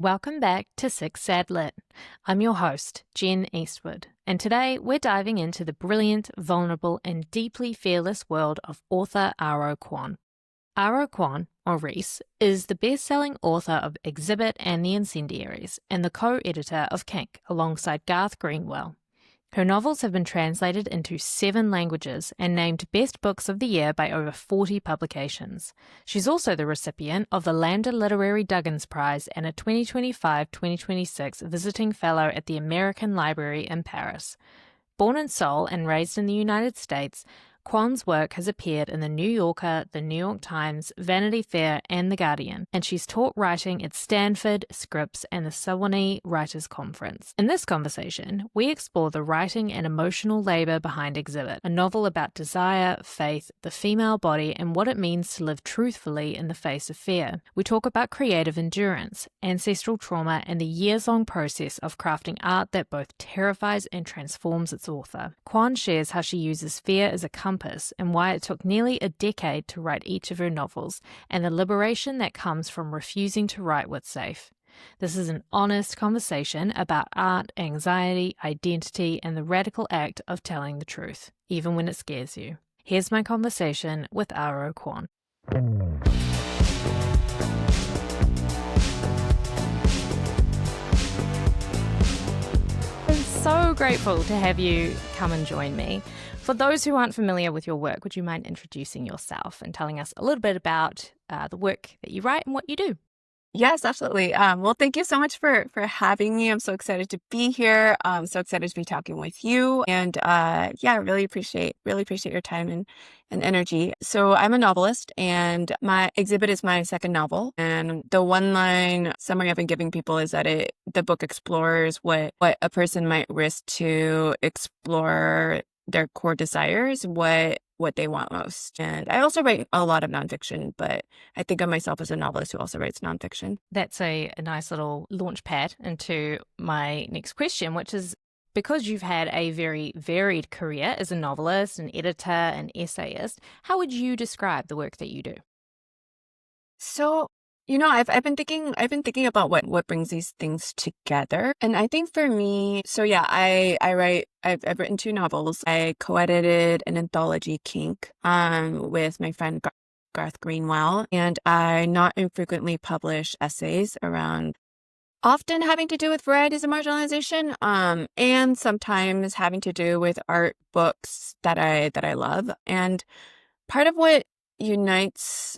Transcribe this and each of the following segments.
Welcome back to Six Sad Lit. I'm your host, Jen Eastwood, and today we're diving into the brilliant, vulnerable, and deeply fearless world of author Aro Kwon. Aro Kwon, or Reese, is the best-selling author of Exhibit and the Incendiaries, and the co-editor of Kink, alongside Garth Greenwell. Her novels have been translated into 7 languages and named Best Books of the Year by over 40 publications. She's also the recipient of the Lander Literary Duggins Prize and a 2025-2026 Visiting Fellow at the American Library in Paris. Born in Seoul and raised in the United States, Kwon's work has appeared in The New Yorker, The New York Times, Vanity Fair, and The Guardian, and she's taught writing at Stanford, Scripps, and the Sewanee Writers' Conference. In this conversation, we explore the writing and emotional labor behind Exhibit, a novel about desire, faith, the female body, and what it means to live truthfully in the face of fear. We talk about creative endurance, ancestral trauma, and the years-long process of crafting art that both terrifies and transforms its author. Kwon shares how she uses fear as a compass and why it took nearly a decade to write each of her novels, and the liberation that comes from refusing to write what's safe. This is an honest conversation about art, anxiety, identity, and the radical act of telling the truth, even when it scares you. Here's my conversation with Aro Kwon. I'm so grateful to have you come and join me. For those who aren't familiar with your work, would you mind introducing yourself and telling us a little bit about the work that you write and what you do? Yes, absolutely. Well, thank you so much for having me. I'm so excited to be here. I'm so excited to be talking with you. And yeah, really appreciate your time and energy. So I'm a novelist, and my Exhibit is my second novel. And the one-line summary I've been giving people is that the book explores what a person might risk to explore their core desires, what they want most. And I also write a lot of nonfiction, but I think of myself as a novelist who also writes nonfiction. That's a nice little launch pad into my next question, which is, because you've had a very varied career as a novelist, an editor, an essayist, how would you describe the work that you do? So, I've been thinking about what brings these things together. And I think for me, so yeah, I've written 2 novels. I co-edited an anthology, Kink, with my friend Garth Greenwell, and I not infrequently publish essays around often having to do with varieties of marginalization, and sometimes having to do with art books that I love. And part of what unites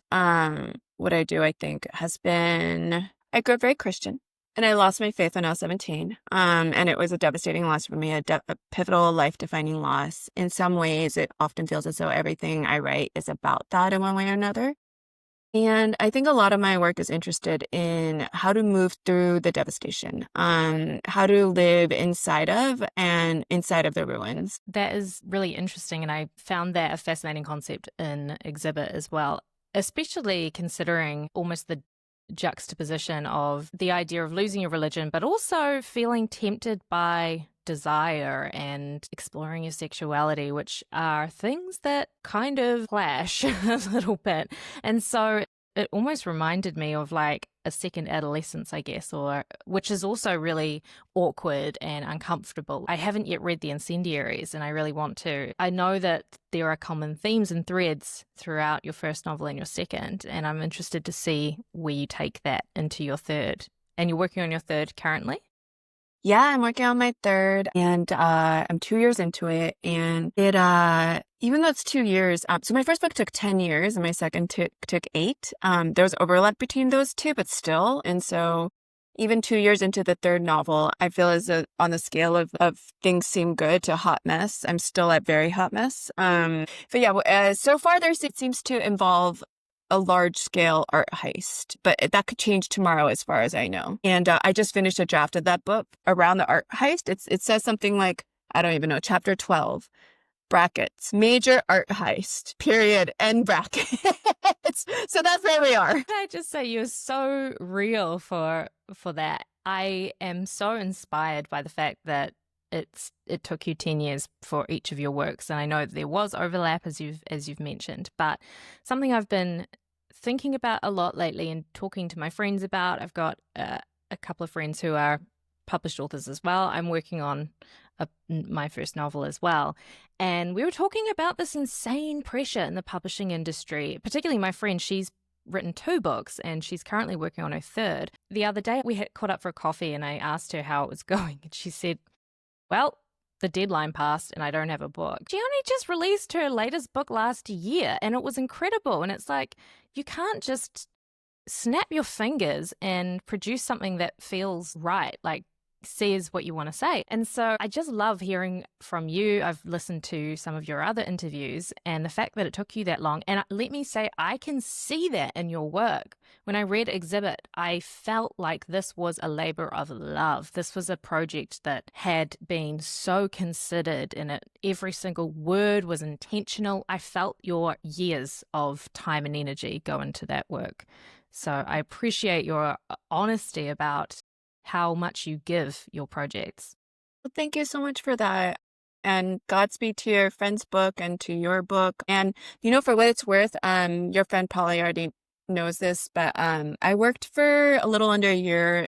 what I do, I think, has been, I grew up very Christian, and I lost my faith when I was 17. And it was a devastating loss for me, a pivotal, life-defining loss. In some ways, it often feels as though everything I write is about that in one way or another. And I think a lot of my work is interested in how to move through the devastation, how to live inside of the ruins. That is really interesting, and I found that a fascinating concept in Exhibit as well, especially considering almost the juxtaposition of the idea of losing your religion, but also feeling tempted by desire and exploring your sexuality, which are things that kind of clash a little bit. And so it almost reminded me of like a second adolescence, I guess, which is also really awkward and uncomfortable. I haven't yet read The Incendiaries, and I really want to. I know that there are common themes and threads throughout your first novel and your second, and I'm interested to see where you take that into your third. And you're working on your third currently? Yeah, I'm working on my third, and I'm 2 years into it. And it, even though it's 2 years, so my first book took 10 years, and my second took 8. There was overlap between those two, but still. And so, even 2 years into the third novel, I feel as though on the scale of things seem good to hot mess, I'm still at very hot mess. But yeah, so far it seems to involve a large-scale art heist, but that could change tomorrow as far as I know. And I just finished a draft of that book around the art heist. It says something like, I don't even know, chapter 12, brackets, major art heist, period, end brackets. So that's where we are. Can I just say you're so real for that. I am so inspired by the fact that it took you 10 years for each of your works, and I know there was overlap as you've mentioned, but something I've been thinking about a lot lately and talking to my friends about. I've got a a couple of friends who are published authors as well. I'm working on my first novel as well. And we were talking about this insane pressure in the publishing industry, particularly my friend. She's written 2 books and she's currently working on her 3rd. The other day we had caught up for a coffee and I asked her how it was going. And she said, well, the deadline passed and I don't have a book. She only just released her latest book last year and it was incredible. And it's like, you can't just snap your fingers and produce something that feels right, like says what you want to say. And so I just love hearing from you. I've listened to some of your other interviews and the fact that it took you that long. And let me say, I can see that in your work. When I read Exhibit, I felt like this was a labor of love. This was a project that had been so considered and every single word was intentional. I felt your years of time and energy go into that work. So I appreciate your honesty about how much you give your projects. Well, thank you so much for that. And Godspeed to your friend's book and to your book. And, for what it's worth, your friend Polly already knows this, but I worked for a little under a year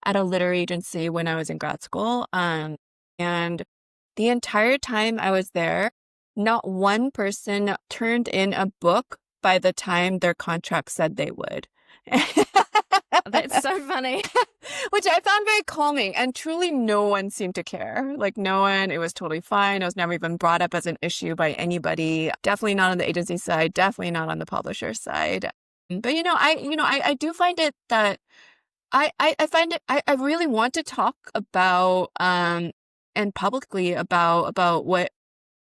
at a literary agency when I was in grad school. And the entire time I was there, not one person turned in a book by the time their contract said they would. That's so funny. Which I found very calming, and truly no one seemed to care. Like no one, it was totally fine. It was never even brought up as an issue by anybody. Definitely not on the agency side, definitely not on the publisher side. But I do find it that I find it I really want to talk about and publicly about what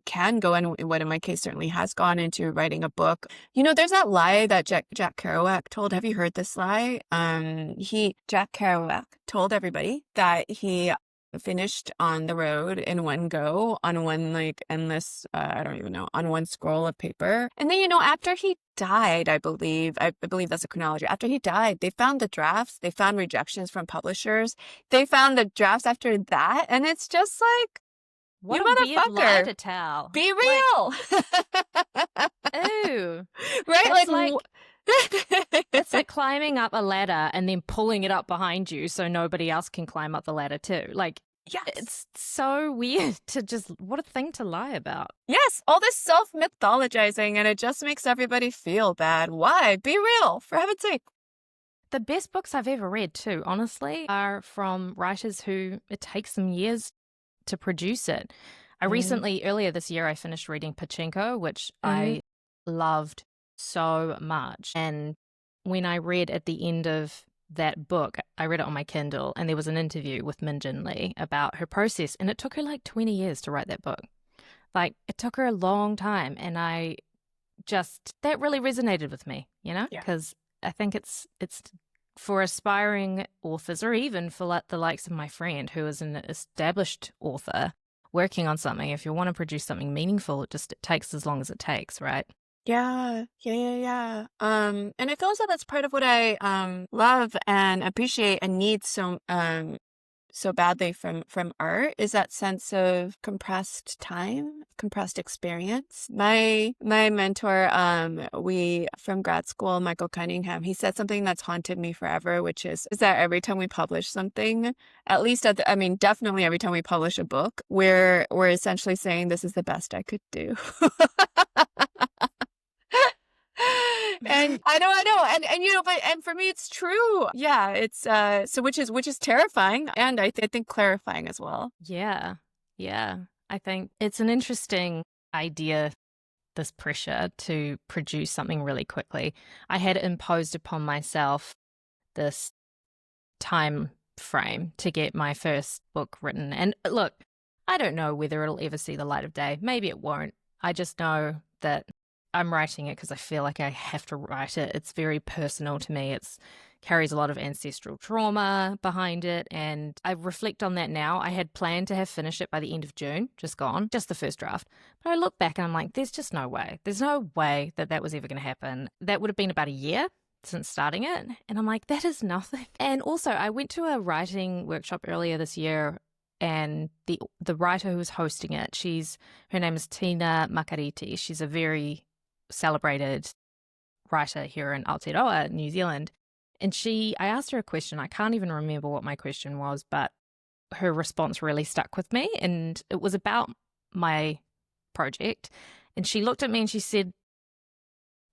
can go and what in my case certainly has gone into writing a book. There's that lie that Jack Kerouac told. Have you heard this lie? Jack Kerouac told everybody that he finished On the Road in one go on one endless, I don't even know, on one scroll of paper. And then, after he died, I believe that's a chronology. After he died, they found the drafts, they found rejections from publishers. They found the drafts after that. And it's just like, what you a weird lie motherfucker, to tell. be real. Ooh. Right? It's like climbing up a ladder and then pulling it up behind you so nobody else can climb up the ladder too. Yes. It's so weird to just, what a thing to lie about. Yes, all this self-mythologizing, and it just makes everybody feel bad. Why? Be real, for heaven's sake. The best books I've ever read too, honestly, are from writers who it takes them years to produce it. Earlier this year, I finished reading Pachinko, which I loved so much. And when I read at the end of that book, I read it on my Kindle, and there was an interview with Min Jin Lee about her process, and it took her like 20 years to write that book. Like, it took her a long time, and that really resonated with me, because I think it's for aspiring authors, or even for the likes of my friend who is an established author working on something. If you want to produce something meaningful, it takes as long as it takes, right? Yeah. And I feel as though that's part of what I love and appreciate and need so badly from art, is that sense of compressed time, compressed experience. My mentor, from grad school, Michael Cunningham, he said something that's haunted me forever, which is that every time we publish something, at least definitely every time we publish a book, we're essentially saying this is the best I could do. And I know, and for me, it's true. Yeah, it's which is terrifying, and I think clarifying as well. Yeah. I think it's an interesting idea, this pressure to produce something really quickly. I had imposed upon myself this time frame to get my first book written. And look, I don't know whether it'll ever see the light of day. Maybe it won't. I just know that I'm writing it because I feel like I have to write it. It's very personal to me. It carries a lot of ancestral trauma behind it, and I reflect on that now. I had planned to have finished it by the end of June, just the first draft. But I look back and I'm like, there's just no way. There's no way that was ever going to happen. That would have been about a year since starting it, and I'm like, that is nothing. And also, I went to a writing workshop earlier this year, and the writer who was hosting it, her name is Tina Makariti. She's a very celebrated writer here in Aotearoa, New Zealand. And I asked her a question. I can't even remember what my question was, but her response really stuck with me. And it was about my project. And she looked at me and she said,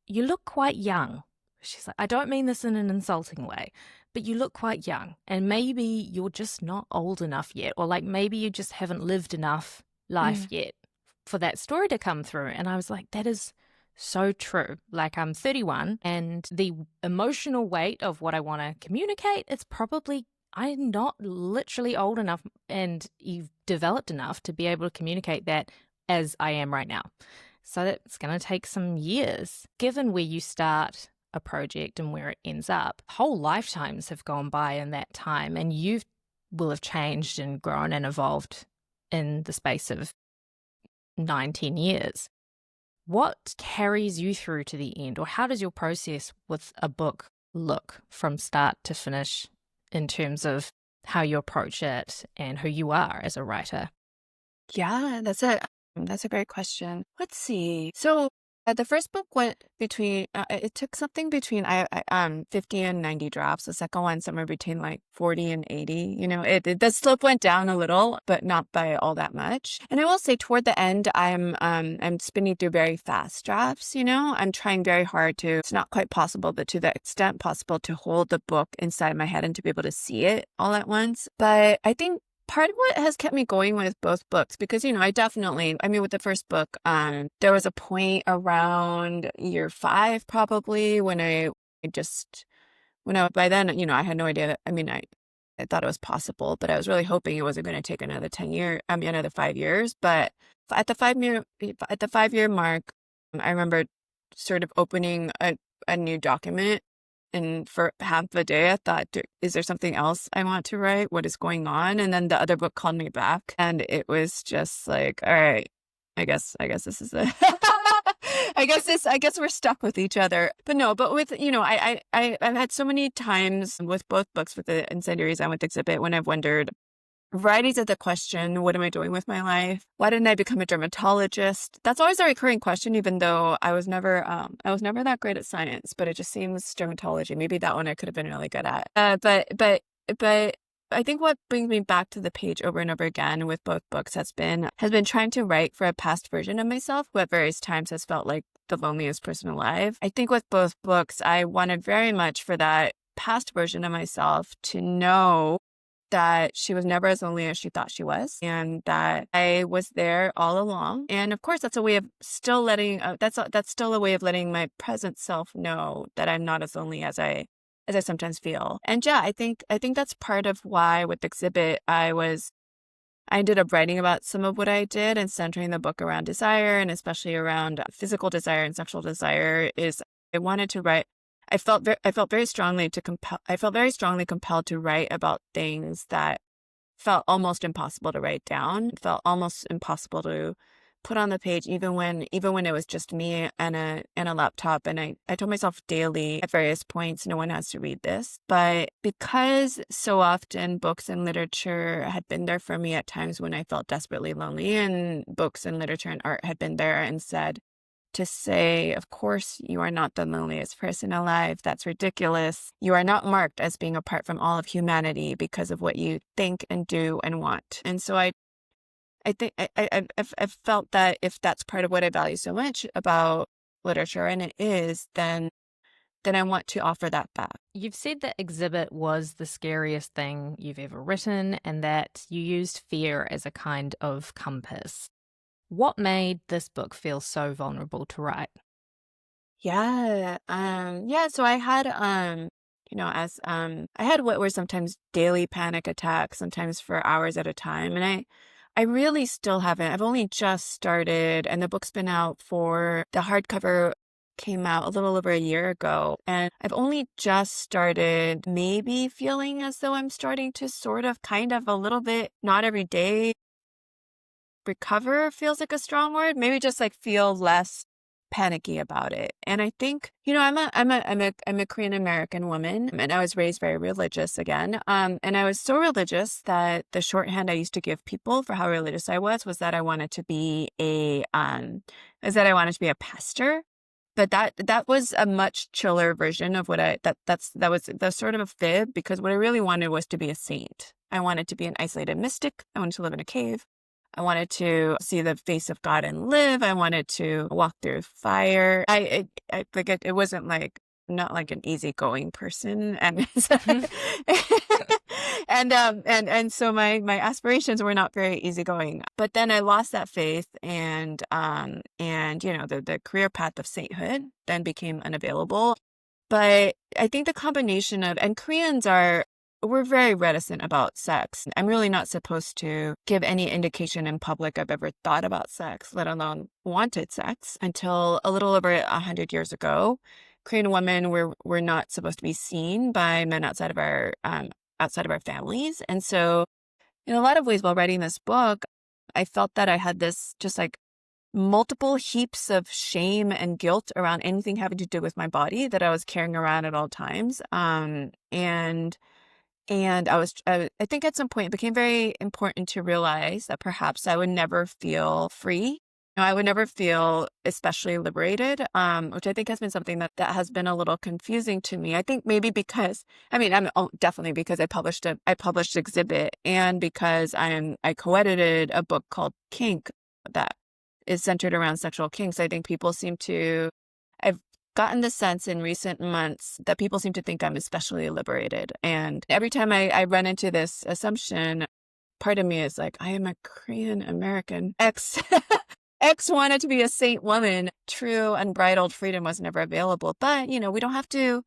"You look quite young." She's like, "I don't mean this in an insulting way, but you look quite young. And maybe you're just not old enough yet. Or like maybe you just haven't lived enough life yet for that story to come through." And I was like, that is so true. Like, I'm 31 and the emotional weight of what I want to communicate, it's probably, I'm not literally old enough and you've developed enough to be able to communicate that as I am right now. So that's going to take some years. Given where you start a project and where it ends up, whole lifetimes have gone by in that time, and you will have changed and grown and evolved in the space of 9-10 years. What carries you through to the end, or how does your process with a book look from start to finish in terms of how you approach it and who you are as a writer? Yeah, that's a great question. Let's see. So the first book went between it took something between 50 and 90 drafts. The second one somewhere between like 40 and 80. You know, the slope went down a little, but not by all that much. And I will say toward the end, I'm spinning through very fast drafts. You know, I'm trying very hard to. It's not quite possible, but to the extent possible, to hold the book inside my head and to be able to see it all at once. But I think part of what has kept me going with both books, because, you know, with the first book, there was a point around year 5, probably, by then, you know, I had no idea that, I thought it was possible, but I was really hoping it wasn't going to take another 5 years. But at the 5-year mark, I remember sort of opening a new document. And for half the day, I thought, is there something else I want to write? What is going on? And then the other book called me back. And it was just like, all right, I guess this is it. I guess we're stuck with each other. But with, you know, I've had so many times with both books, with the Incendiaries and with Exhibit, when I've wondered, varieties of the question, what am I doing with my life? Why didn't I become a dermatologist? That's always a recurring question, even though I was never that great at science, but it just seems dermatology. Maybe that one I could have been really good at. But I think what brings me back to the page over and over again with both books has been trying to write for a past version of myself, who at various times has felt like the loneliest person alive. I think with both books, I wanted very much for that past version of myself to know that she was never as lonely as she thought she was, and that I was there all along. And of course, that's a way of still letting that's still a way of letting my present self know that I'm not as lonely as I sometimes feel. And yeah, I think that's part of why with Exhibit I ended up writing about some of what I did and centering the book around desire, and especially around physical desire and sexual desire. Is I wanted to write. I felt very strongly compelled to write about things that felt almost impossible to write down. It felt almost impossible to put on the page, even when it was just me and a laptop. And I told myself daily at various points, no one has to read this. But because so often books and literature had been there for me at times when I felt desperately lonely, and books and literature and art had been there and said, to say, of course, you are not the loneliest person alive. That's ridiculous. You are not marked as being apart from all of humanity because of what you think and do and want. And so I think I've felt that if that's part of what I value so much about literature, and it is, then I want to offer that back. You've said that Exhibit was the scariest thing you've ever written, and that you used fear as a kind of compass. What made this book feel so vulnerable to write? Yeah. So I had, I had what were sometimes daily panic attacks, sometimes for hours at a time. And I really still haven't. I've only just started, and the book's been out the hardcover came out a little over a year ago. And I've only just started maybe feeling as though I'm starting to sort of kind of a little bit, not every day, recover feels like a strong word, maybe just like feel less panicky about it. And I think, you know, I'm a Korean American woman, and I was raised very religious again. And I was so religious that the shorthand I used to give people for how religious I was that I wanted to be a pastor. but that was a much chiller version of what that's sort of a fib, because what I really wanted was to be a saint. I wanted to be an isolated mystic. I wanted to live in a cave. I wanted to see the face of God and live. I wanted to walk through fire. I like it wasn't like, not like an easygoing person, and and so my aspirations were not very easygoing. But then I lost that faith, and you know, the career path of sainthood then became unavailable. But I think the combination of, and we're very reticent about sex. I'm really not supposed to give any indication in public I've ever thought about sex, let alone wanted sex, until a little over 100 years ago. Korean women were not supposed to be seen by men outside of our families. And so in a lot of ways, while writing this book, I felt that I had this just like multiple heaps of shame and guilt around anything having to do with my body that I was carrying around at all times. And I think at some point it became very important to realize that perhaps I would never feel free. You know, I would never feel especially liberated, which I think has been something that has been a little confusing to me. I think maybe because, definitely because I published Exhibit, and because I co-edited a book called Kink that is centered around sexual kinks. I think I've gotten the sense in recent months that people seem to think I'm especially liberated. And every time I run into this assumption, part of me is like, I am a Korean American. X wanted to be a saint woman. True unbridled freedom was never available. But, you know, we don't have to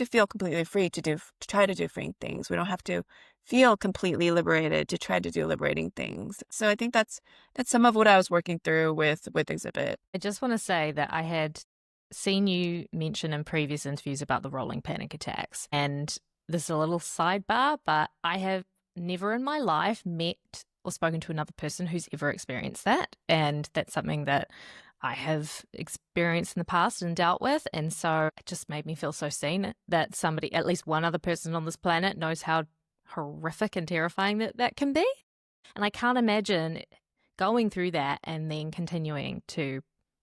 feel completely free to try to do freeing things. We don't have to feel completely liberated to try to do liberating things. So I think that's some of what I was working through with Exhibit. I just want to say that I had seen you mention in previous interviews about the rolling panic attacks. And this is a little sidebar, but I have never in my life met or spoken to another person who's ever experienced that. And that's something that I have experienced in the past and dealt with. And so it just made me feel so seen that somebody, at least one other person on this planet, knows how horrific and terrifying that can be. And I can't imagine going through that and then continuing to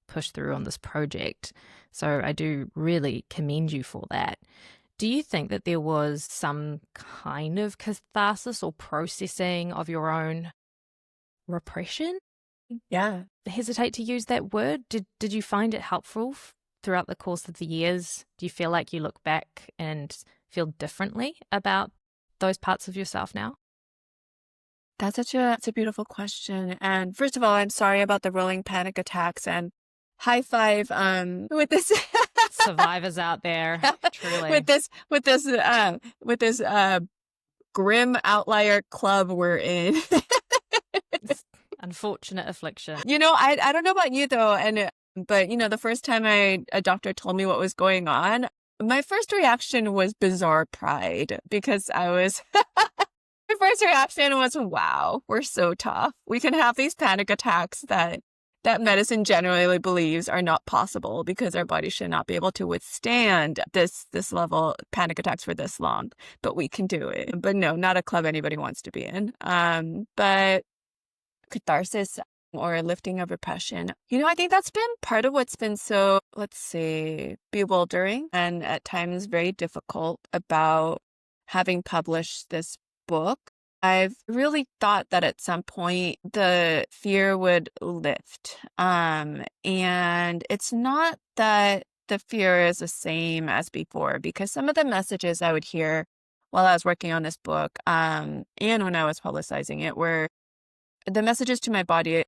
push through on this project. So I do really commend you for that. Do you think that there was some kind of catharsis or processing of your own repression? Yeah. I hesitate to use that word. Did you find it helpful throughout the course of the years? Do you feel like you look back and feel differently about those parts of yourself now? That's a beautiful question. And first of all, I'm sorry about the rolling panic attacks, and high five with this survivors out there, truly. with this grim outlier club we're in. Unfortunate affliction. You know, I don't know about you though, but you know, the first time a doctor told me what was going on, my first reaction was bizarre pride, because my first reaction was, wow, we're so tough. We can have these panic attacks that medicine generally believes are not possible, because our body should not be able to withstand this level panic attacks for this long, but we can do it. But no, not a club anybody wants to be in. But catharsis or lifting of repression, you know, I think that's been part of what's been so, let's say, bewildering and at times very difficult about having published this book. I've really thought that at some point the fear would lift. And it's not that the fear is the same as before, because some of the messages I would hear while I was working on this book, and when I was publicizing it, were the messages to my body.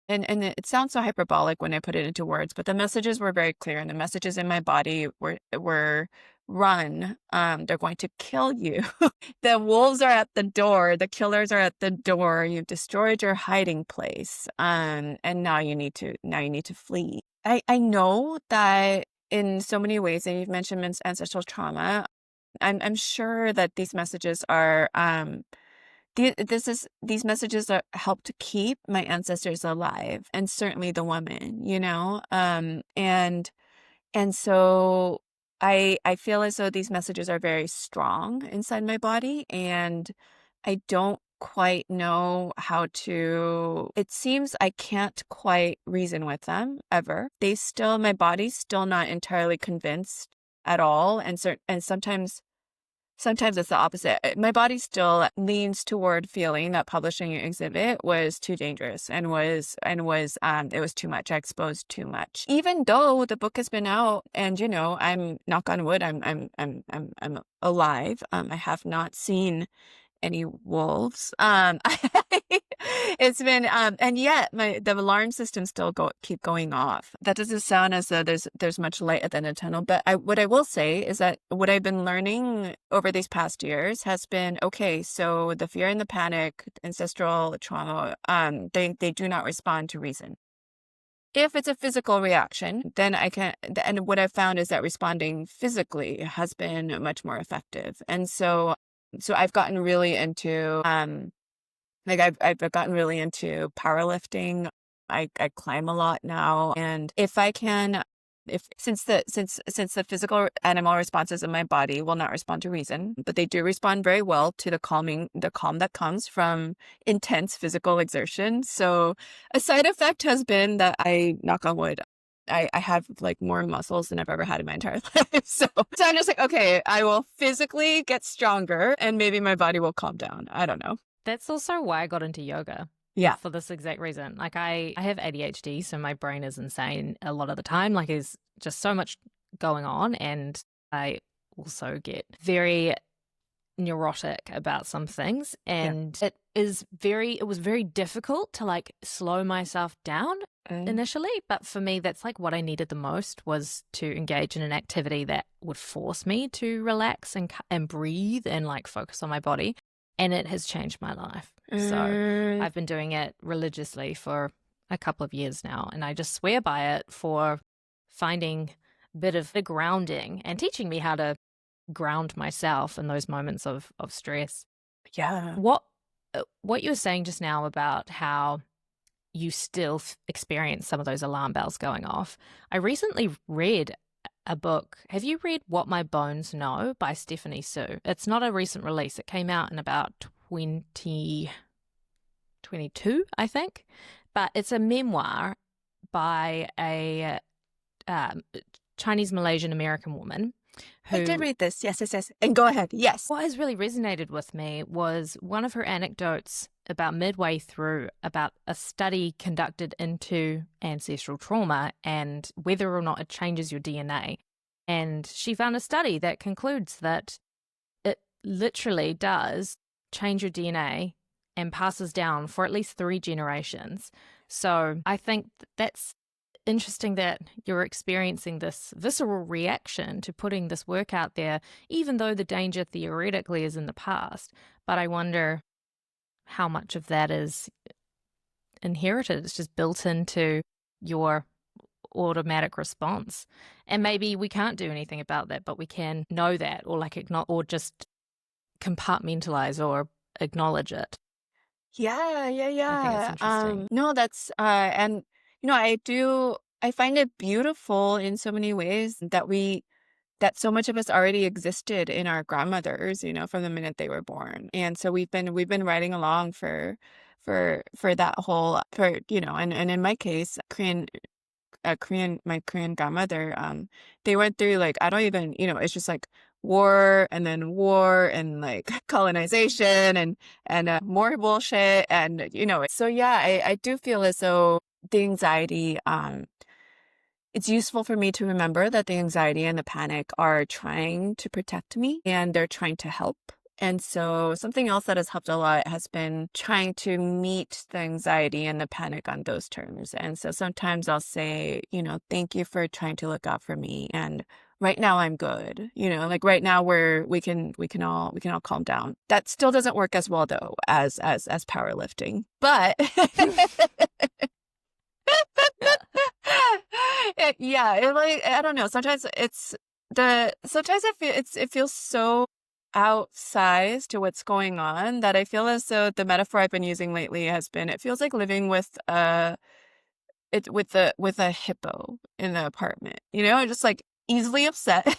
And it sounds so hyperbolic when I put it into words, but the messages were very clear, and the messages in my body were run. They're going to kill you. The wolves are at the door. The killers are at the door. You've destroyed your hiding place. And now you need to flee. I know that in so many ways, and you've mentioned ancestral trauma, I'm sure that these messages are these messages are help to keep my ancestors alive, and certainly the woman, you know, and so I feel as though these messages are very strong inside my body, and I don't quite know how to, it seems I can't quite reason with them ever. My body's still not entirely convinced at all. And sometimes it's the opposite. My body still leans toward feeling that publishing an exhibit was too dangerous and it was too much. I exposed too much. Even though the book has been out and I'm, knock on wood, I'm alive. I have not seen any wolves. It's been and yet the alarm system still keep going off. That doesn't sound as though there's much light at the end of the tunnel. But what I will say is that what I've been learning over these past years has been, okay, so the fear and the panic, ancestral trauma, they do not respond to reason. If it's a physical reaction, then I can, and what I've found is that responding physically has been much more effective. And so I've gotten really into I've gotten really into powerlifting. I climb a lot now, and if I can, if since the physical animal responses in my body will not respond to reason, but they do respond very well to the calm that comes from intense physical exertion. So a side effect has been that I, knock on wood, I have like more muscles than I've ever had in my entire life. So I'm just like, okay, I will physically get stronger and maybe my body will calm down. I don't know. That's also why I got into yoga. Yeah. For this exact reason. Like I have ADHD, so my brain is insane a lot of the time. Like there's just so much going on, and I also get very neurotic about some things, and it was very difficult to like slow myself down initially, but for me that's like what I needed the most, was to engage in an activity that would force me to relax and breathe and like focus on my body, and it has changed my life. So I've been doing it religiously for a couple of years now, and I just swear by it for finding a bit of the grounding and teaching me how to ground myself in those moments of stress. Yeah. What you were saying just now about how you still experience some of those alarm bells going off. I recently read a book. Have you read What My Bones Know by Stephanie Sue? It's not a recent release. It came out in about 2022, I think. But it's a memoir by a Chinese Malaysian American woman. I did read this. Yes. And go ahead. Yes. What has really resonated with me was one of her anecdotes about midway through about a study conducted into ancestral trauma and whether or not it changes your DNA. And she found a study that concludes that it literally does change your DNA and passes down for at least 3 generations. So I think that's interesting that you're experiencing this visceral reaction to putting this work out there, even though the danger theoretically is in the past. But I wonder how much of that is inherited. It's just built into your automatic response. And maybe we can't do anything about that, but we can know that, or like or just compartmentalize or acknowledge it. Yeah. I think it's interesting. No, that's and I find it beautiful in so many ways that so much of us already existed in our grandmothers, from the minute they were born. And so we've been riding along for that whole, and in my case, my Korean grandmother, they went through like, I don't even, it's just like war and like colonization and more bullshit. And, so yeah, I do feel as though the anxiety, it's useful for me to remember that the anxiety and the panic are trying to protect me and they're trying to help. And so something else that has helped a lot has been trying to meet the anxiety and the panic on those terms. And so sometimes I'll say, thank you for trying to look out for me. And right now I'm good. Like right now we can all calm down. That still doesn't work as well though as powerlifting. But I don't know. Sometimes it feels so outsized to what's going on that I feel as though the metaphor I've been using lately has been, it feels like living with a hippo in the apartment, just like easily upset.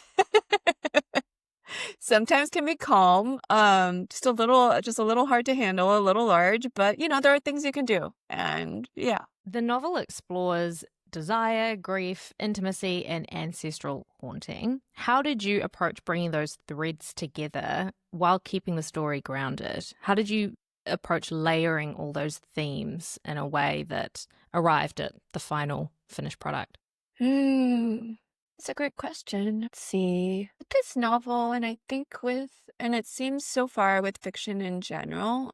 sometimes can be calm. Just a little hard to handle, a little large, but there are things you can do. And yeah. The novel explores desire, grief, intimacy, and ancestral haunting. How did you approach bringing those threads together while keeping the story grounded? How did you approach layering all those themes in a way that arrived at the final finished product? It's a great question. Let's see. With this novel, and I think and it seems so far with fiction in general,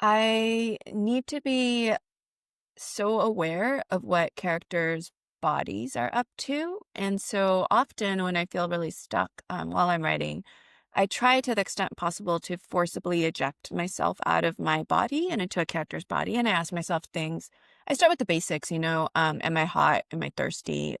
I need to be so aware of what characters' bodies are up to. And so often when I feel really stuck while I'm writing, I try to the extent possible to forcibly eject myself out of my body and into a character's body. And I ask myself things. I start with the basics, am I hot? Am I thirsty?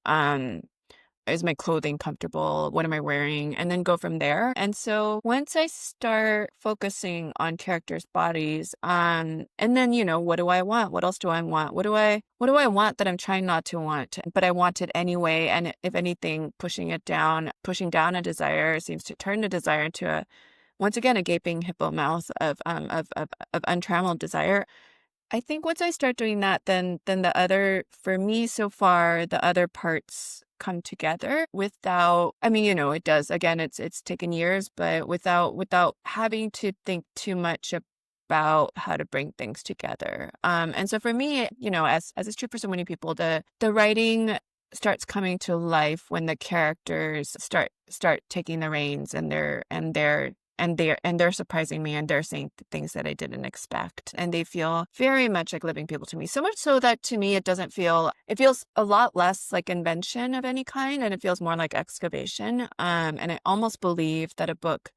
Is my clothing comfortable? What am I wearing? And then go from there. And so once I start focusing on characters' bodies, and then, what do I want? What else do I want? What do I want that I'm trying not to want, but I want it anyway? And if anything, pushing down a desire seems to turn the desire into once again, a gaping hippo mouth of untrammeled desire. I think once I start doing that, then for me so far, the other parts come together without, it does. Again, it's taken years, but without having to think too much about how to bring things together. And so for me, as is true for so many people, the writing starts coming to life when the characters start taking the reins and they're surprising me, and they're saying things that I didn't expect, and they feel very much like living people to me. So much so that to me it feels a lot less like invention of any kind, and it feels more like excavation. And I almost believe that a book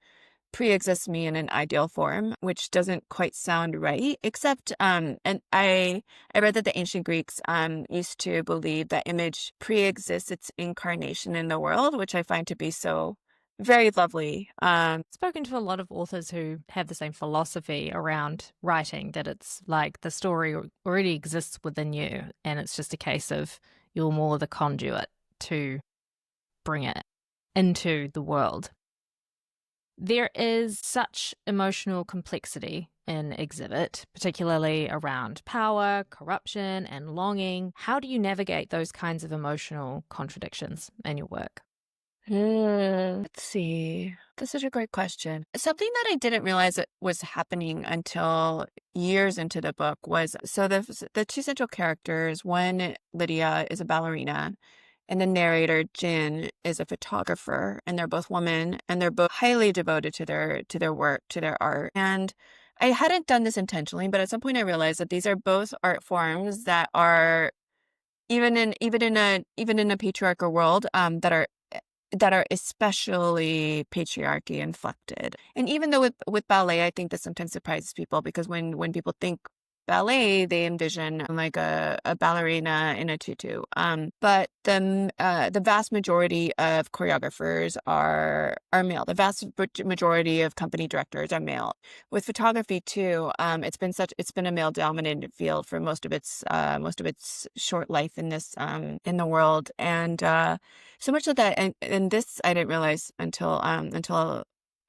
pre-exists me in an ideal form, which doesn't quite sound right, except and I read that the ancient Greeks used to believe that image pre-exists its incarnation in the world, which I find to be so very lovely. Spoken to a lot of authors who have the same philosophy around writing, that it's like the story already exists within you, and it's just a case of you're more the conduit to bring it into the world. There is such emotional complexity in Exhibit, particularly around power, corruption, and longing. How do you navigate those kinds of emotional contradictions in your work? Let's see. This is a great question. Something that I didn't realize it was happening until years into the book was, so the two central characters, one, Lydia, is a ballerina, and the narrator, Jin, is a photographer, and they're both women, and they're both highly devoted to their work, to their art. And I hadn't done this intentionally, but at some point I realized that these are both art forms that are even in a patriarchal world, that are especially patriarchy inflected. And even though with ballet, I think that sometimes surprises people, because when people think ballet, they envision like a ballerina in a tutu. But the vast majority of choreographers are male. The vast majority of company directors are male. With photography too, it's been a male dominated field for most of its short life in the world. And so much of that, and this I didn't realize until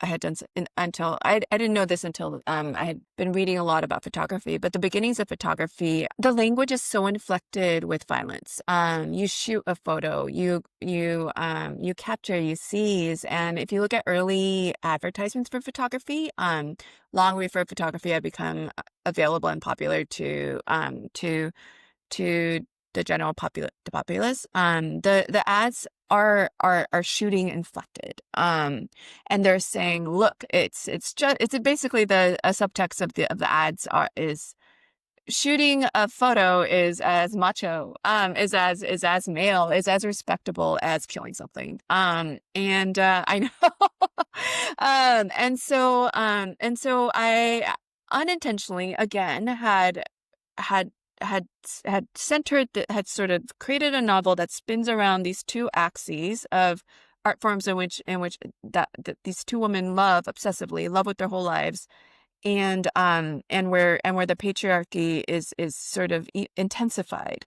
I had done until I didn't know this until I had been reading a lot about photography. But the beginnings of photography, the language is so inflected with violence. You shoot a photo, you capture, you seize, and if you look at early advertisements for photography, long before photography had become available and popular to the general populace, the ads are shooting inflected, and they're saying, look, it's basically a subtext of the ads is shooting a photo is as macho, is as male, is as respectable as killing something. And I know, and so I unintentionally again had had sort of created a novel that spins around these two axes of art forms in which that these two women love obsessively, love with their whole lives, and where the patriarchy is sort of intensified,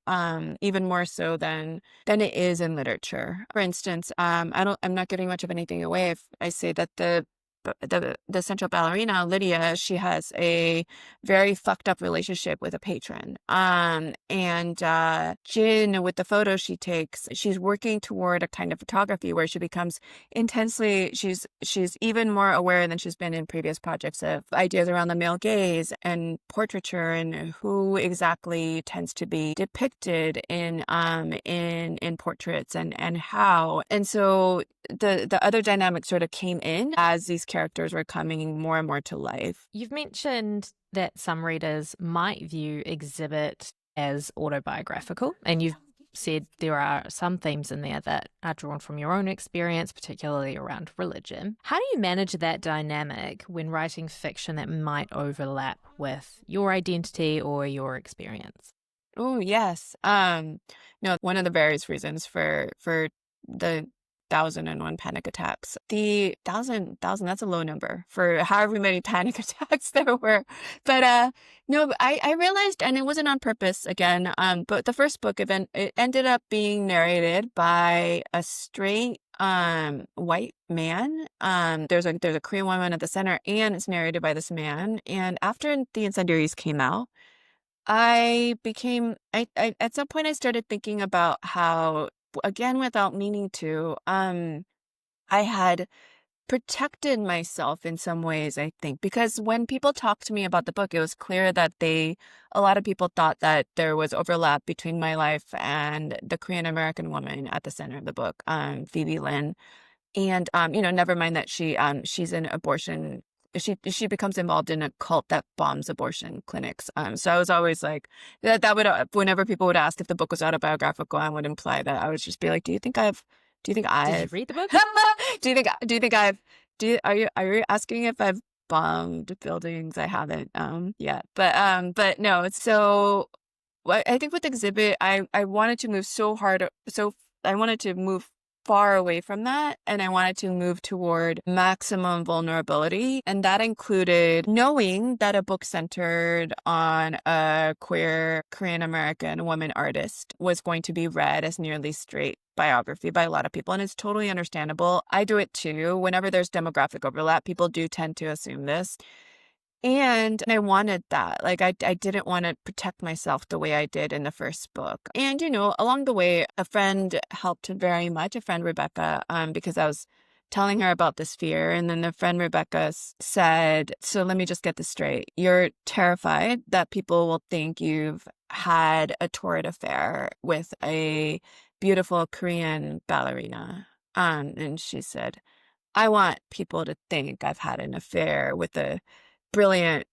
even more so than it is in literature. For instance, I'm not giving much of anything away if I say that the central ballerina Lydia, she has a very fucked up relationship with a patron. And Jin, with the photos she takes, she's working toward a kind of photography where she becomes intensely, she's even more aware than she's been in previous projects of ideas around the male gaze and portraiture and who exactly tends to be depicted in portraits and how. And so the other dynamic sort of came in as these characters were coming more and more to life. You've mentioned that some readers might view Exhibit as autobiographical, and you've said there are some themes in there that are drawn from your own experience, particularly around religion. How do you manage that dynamic when writing fiction that might overlap with your identity or your experience? Oh, yes. No, one of the various reasons for the 1,001 panic attacks. The thousand, that's a low number for however many panic attacks there were. But no, I realized, and it wasn't on purpose again, but the first book event, it ended up being narrated by a straight white man. There's a Korean woman at the center, and it's narrated by this man. And after the Incendiaries came out, I at some point I started thinking about how, again, without meaning to, I had protected myself in some ways, I think, because when people talked to me about the book, it was clear that a lot of people thought that there was overlap between my life and the Korean American woman at the center of the book, Phoebe Lynn. And, never mind that she's an abortion. She becomes involved in a cult that bombs abortion clinics. So I was always like, that would, whenever people would ask if the book was autobiographical, I would imply that I would just be like, do you think Did you I've, read the book? do you think I've, are you asking if I've bombed buildings? I haven't, yet. But no, it's so, I think with Exhibit, I wanted to move so hard, I wanted to move far away from that, and I wanted to move toward maximum vulnerability. And that included knowing that a book centered on a queer Korean American woman artist was going to be read as nearly straight biography by a lot of people. And it's totally understandable. I do it too. Whenever there's demographic overlap, people do tend to assume this. And I wanted that. Like, I didn't want to protect myself the way I did in the first book. And, along the way, a friend helped very much, a friend, Rebecca, because I was telling her about this fear. And then the friend, Rebecca, said, so let me just get this straight. You're terrified that people will think you've had a torrid affair with a beautiful Korean ballerina. And she said, I want people to think I've had an affair with a brilliant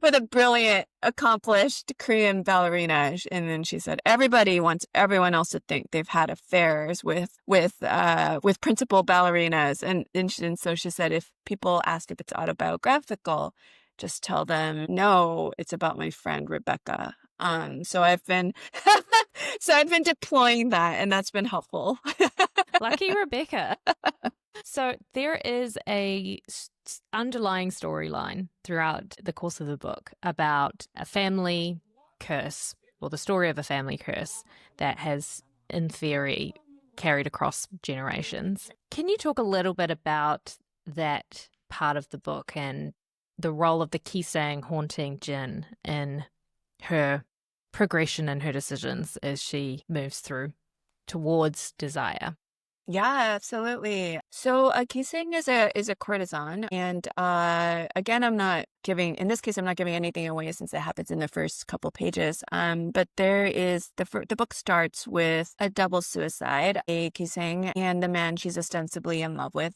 with a brilliant, accomplished Korean ballerina. And then she said, everybody wants everyone else to think they've had affairs with principal ballerinas. And so she said, if people ask if it's autobiographical, just tell them, no, it's about my friend Rebecca. So I've been deploying that, and that's been helpful. Lucky Rebecca. So there is a underlying storyline throughout the course of the book about a family curse, or the story of a family curse that has, in theory, carried across generations. Can you talk a little bit about that part of the book and the role of the Kisang haunting Jin in her progression and her decisions as she moves through towards desire? Yeah, absolutely. So Kisang is a courtesan, and again, in this case, I'm not giving anything away since it happens in the first couple pages. But there is the book starts with a double suicide. A Kisang and the man she's ostensibly in love with,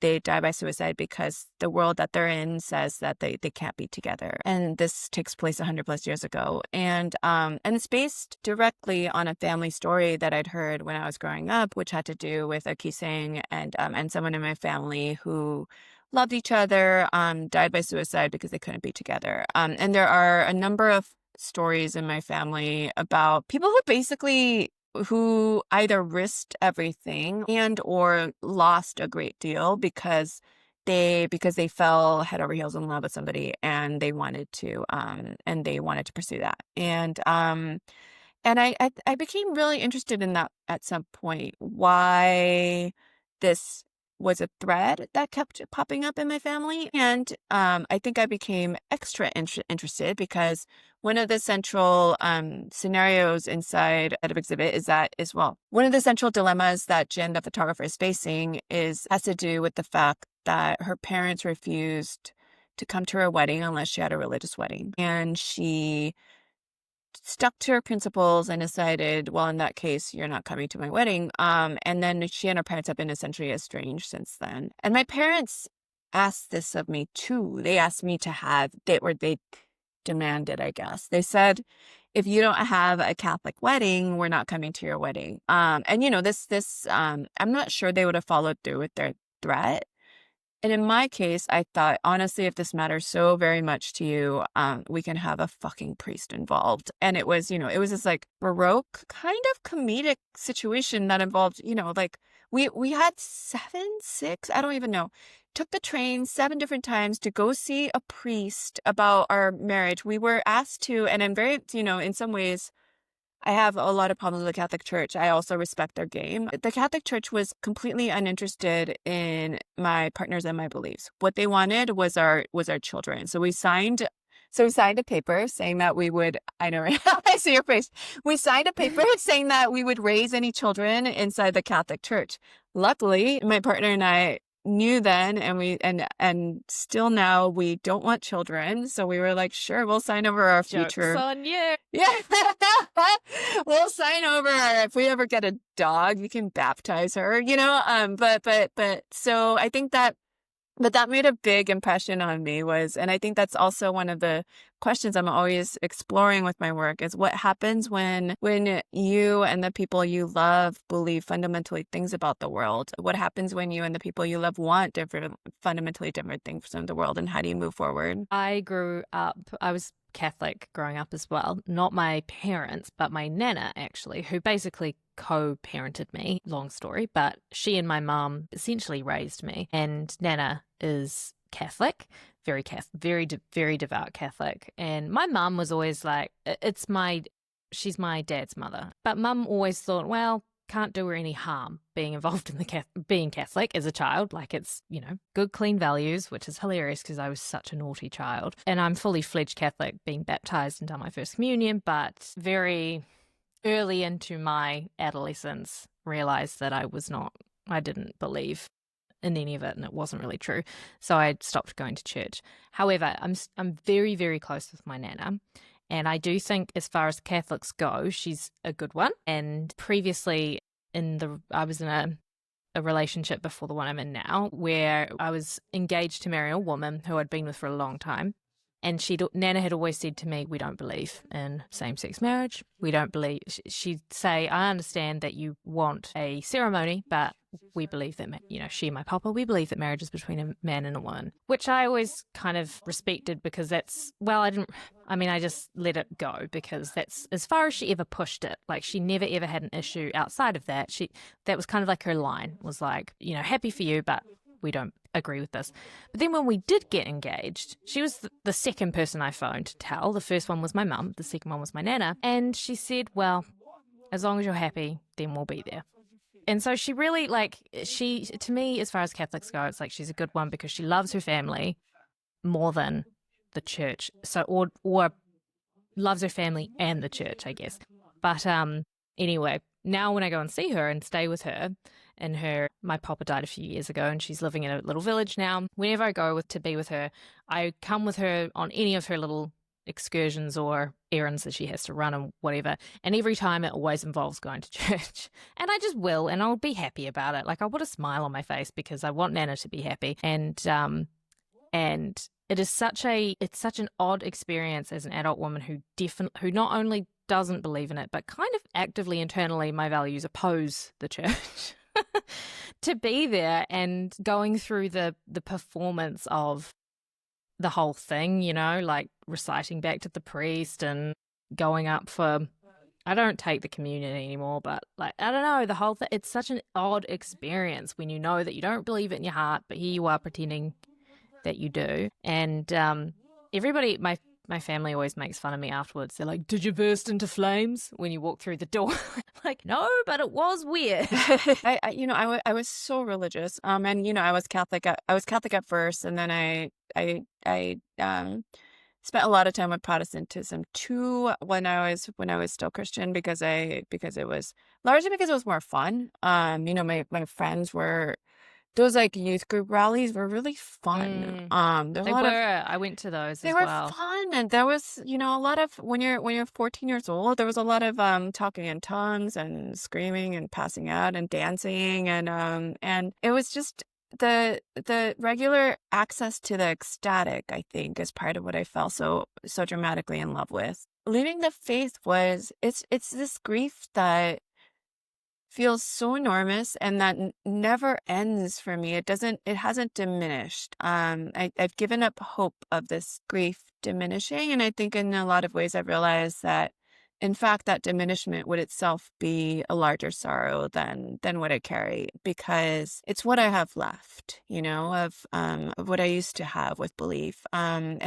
they die by suicide because the world that they're in says that they can't be together. And this takes place 100 plus years ago. And it's based directly on a family story that I'd heard when I was growing up, which had to do with a Kisang and someone in my family who loved each other, died by suicide because they couldn't be together. And there are a number of stories in my family about people who either risked everything and or lost a great deal because because they fell head over heels in love with somebody and they wanted to pursue that. And I became really interested in that at some point, why this was a thread that kept popping up in my family. And I think I became extra interested because one of the central scenarios inside of exhibit one of the central dilemmas that Jen, the photographer, is facing has to do with the fact that her parents refused to come to her wedding unless she had a religious wedding. And she stuck to her principles and decided, well, in that case, you're not coming to my wedding. And then she and her parents have been essentially estranged since then. And my parents asked this of me too. They asked me they demanded, I guess. They said, if you don't have a Catholic wedding, we're not coming to your wedding. And I'm not sure they would have followed through with their threat. And in my case, I thought, honestly, if this matters so very much to you, we can have a fucking priest involved. And it was this like Baroque kind of comedic situation that involved, like we had 6, I don't even know, took the train 7 different times to go see a priest about our marriage. We were asked to, and I'm very, in some ways, I have a lot of problems with the Catholic Church. I also respect their game. The Catholic Church was completely uninterested in my partners and my beliefs. What they wanted was our children. So we signed a paper saying that we would, I know, right? I see your face. We signed a paper saying that we would raise any children inside the Catholic Church. Luckily, my partner and I knew then, and still now, we don't want children. So we were like, sure, we'll sign over our future. Joke's on you. Yeah. We'll sign over if we ever get a dog, you can baptize her, but so I think that made a big impression on me and I think that's also one of the questions I'm always exploring with my work is what happens when you and the people you love believe fundamentally things about the world? What happens when you and the people you love want fundamentally different things from the world, and how do you move forward? I was Catholic growing up as well. Not my parents, but my nana, actually, who basically co-parented me. Long story, but she and my mom essentially raised me. And nana is Catholic, very devout Catholic. And my mum was always like, she's my dad's mother. But mum always thought, well, can't do her any harm being involved in being Catholic as a child. Like, it's, good, clean values, which is hilarious because I was such a naughty child. And I'm fully fledged Catholic, being baptized and done my first communion, but very early into my adolescence realized that I didn't believe in any of it, and it wasn't really true. So I stopped going to church. However, I'm very, very close with my nana. And I do think, as far as Catholics go, she's a good one. And previously, I was in a relationship before the one I'm in now, where I was engaged to marry a woman who I'd been with for a long time. And Nana had always said to me, we don't believe in same-sex marriage. We don't believe, she'd say, I understand that you want a ceremony, but we believe that, she and my papa, we believe that marriage is between a man and a woman, which I always kind of respected because I just let it go because that's as far as she ever pushed it. Like, she never ever had an issue outside of that. That was kind of like her line, was like, happy for you, but we don't agree with this. But then when we did get engaged, she was the second person I phoned to tell. The first one was my mum, the second one was my nana, and she said, well, as long as you're happy, then we'll be there. And so she really, to me, as far as Catholics go, it's like she's a good one because she loves her family more than the church. So, or loves her family and the church, I guess. But anyway, now when I go and see her and stay with her, my papa died a few years ago and she's living in a little village now. Whenever I go to be with her, I come with her on any of her little excursions or errands that she has to run and whatever. And every time it always involves going to church. And I just will, and I'll be happy about it. Like, I put a smile on my face because I want Nana to be happy. And it's such an odd experience as an adult woman who not only doesn't believe in it, but kind of actively internally, my values oppose the church. To be there and going through the performance of the whole thing, like reciting back to the priest and going up for I don't take the communion anymore, but like, I don't know, the whole thing, it's such an odd experience when you know that you don't believe it in your heart, but here you are pretending that you do. And everybody, my family always makes fun of me afterwards. They're like, "Did you burst into flames when you walked through the door?" Like, no, but it was weird. I was so religious. And I was Catholic. I was Catholic at first, and then I spent a lot of time with Protestantism too when I was still Christian because it was largely because it was more fun. My friends were those like youth group rallies were really fun. There's a They lot of were. I went to those they as were well. fun, and there was a lot of when you're 14 years old, there was a lot of talking in tongues and screaming and passing out and dancing, and it was just the regular access to the ecstatic, I think, is part of what I fell so dramatically in love with. Leaving the faith was it's this grief that feels so enormous and that never ends for me. It hasn't diminished. I've given up hope of this grief diminishing. And I think in a lot of ways I've realized that in fact that diminishment would itself be a larger sorrow than what I carry, because it's what I have left, of what I used to have with belief. And